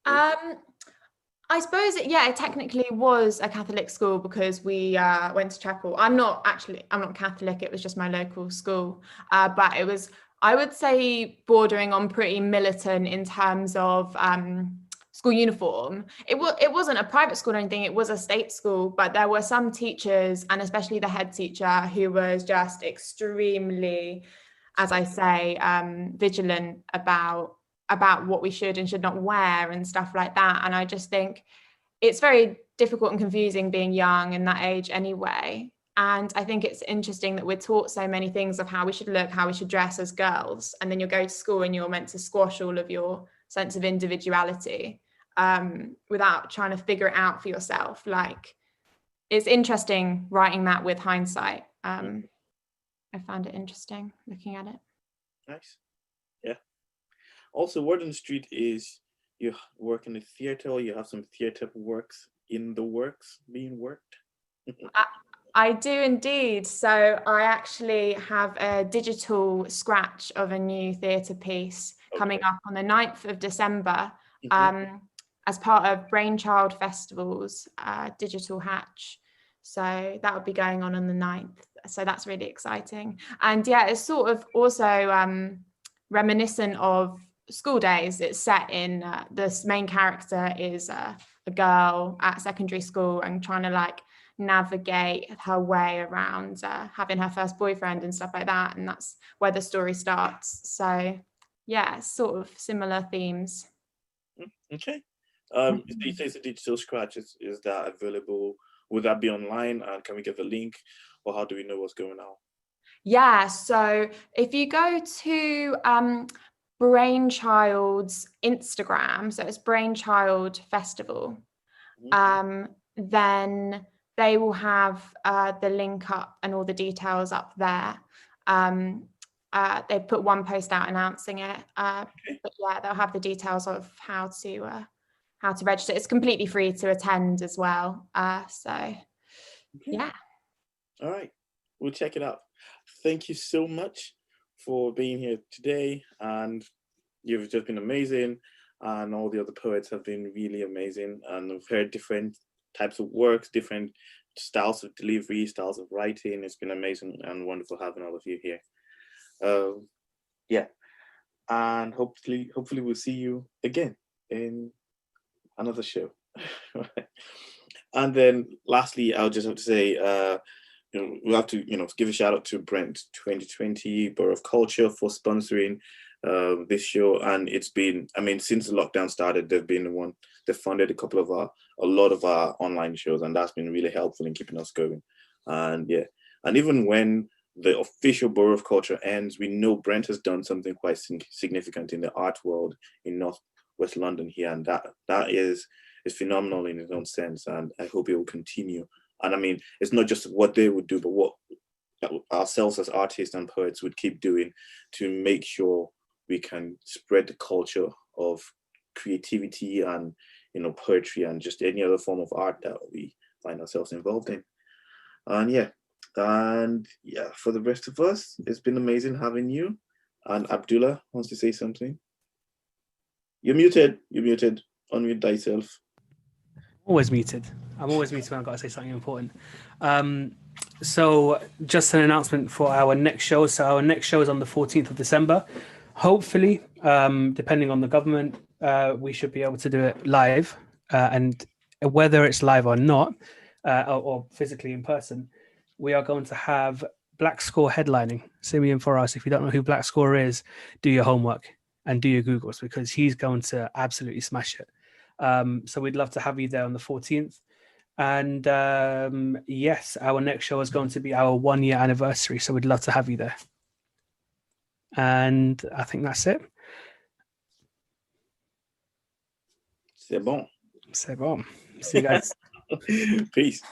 I suppose it technically was a Catholic school because we went to chapel. I'm not Catholic, it was just my local school. But it was, I would say, bordering on pretty militant in terms of school uniform. It wasn't a private school or anything, it was a state school, but there were some teachers, and especially the head teacher, who was just extremely, as I say, vigilant about what we should and should not wear and stuff like that. And I just think it's very difficult and confusing being young in that age anyway. And I think it's interesting that we're taught so many things of how we should look, how we should dress as girls. And then you'll go to school and you're meant to squash all of your sense of individuality without trying to figure it out for yourself. Like, it's interesting writing that with hindsight. I found it interesting looking at it. Nice. Yeah. Also, word on the street is you work in the theater, or you have some theater works in the works being worked. I do indeed. So I actually have a digital scratch of a new theatre piece coming up on the 9th of December as part of Brainchild Festival's Digital Hatch. So that will be going on the 9th. So that's really exciting. And yeah, it's sort of also reminiscent of school days. It's set in, this main character is a girl at secondary school and trying to navigate her way around having her first boyfriend and stuff like that. And that's where the story starts. So yeah, sort of similar themes. Okay. You say it's a digital scratch. Is that available? Would that be online? And can we get the link? Or how do we know what's going on? Yeah, so if you go to Brainchild's Instagram, so it's Brainchild Festival, then they will have the link up and all the details up there. They put one post out announcing it, but yeah, they'll have the details of how to register. It's completely free to attend as well. Yeah. All right, we'll check it out. Thank you so much for being here today, and you've just been amazing, and all the other poets have been really amazing, and I've heard different types of works, different styles of delivery, styles of writing. It's been amazing and wonderful having all of you here. Yeah, and hopefully we'll see you again in another show. And then lastly, I'll just have to say, we'll have to, give a shout out to Brent 2020 Borough of Culture for sponsoring this show. And it's been, since the lockdown started, they've funded a lot of our online shows, and that's been really helpful in keeping us going. And yeah, and even when the official Borough of Culture ends, we know Brent has done something quite significant in the art world in Northwest London here, and that is phenomenal in its own sense, and I hope it will continue. And it's not just what they would do, but what ourselves as artists and poets would keep doing to make sure we can spread the culture of creativity and poetry and just any other form of art that we find ourselves involved in. And yeah, for the rest of us, it's been amazing having you. And Abdullah wants to say something. You're muted. You're muted. Unmute thyself. Always muted. I'm always muted when I've got to say something important. So just an announcement for our next show. So our next show is on the 14th of December. Hopefully, depending on the government, we should be able to do it live. And whether it's live or not, or physically in person, we are going to have Black Score headlining, Simeon for us. If you don't know who Black Score is, do your homework and do your Googles, because he's going to absolutely smash it. So we'd love to have you there on the 14th. And yes, our next show is going to be our 1 year anniversary. So we'd love to have you there. And I think that's it. C'est bon. C'est bon. See you guys. Peace.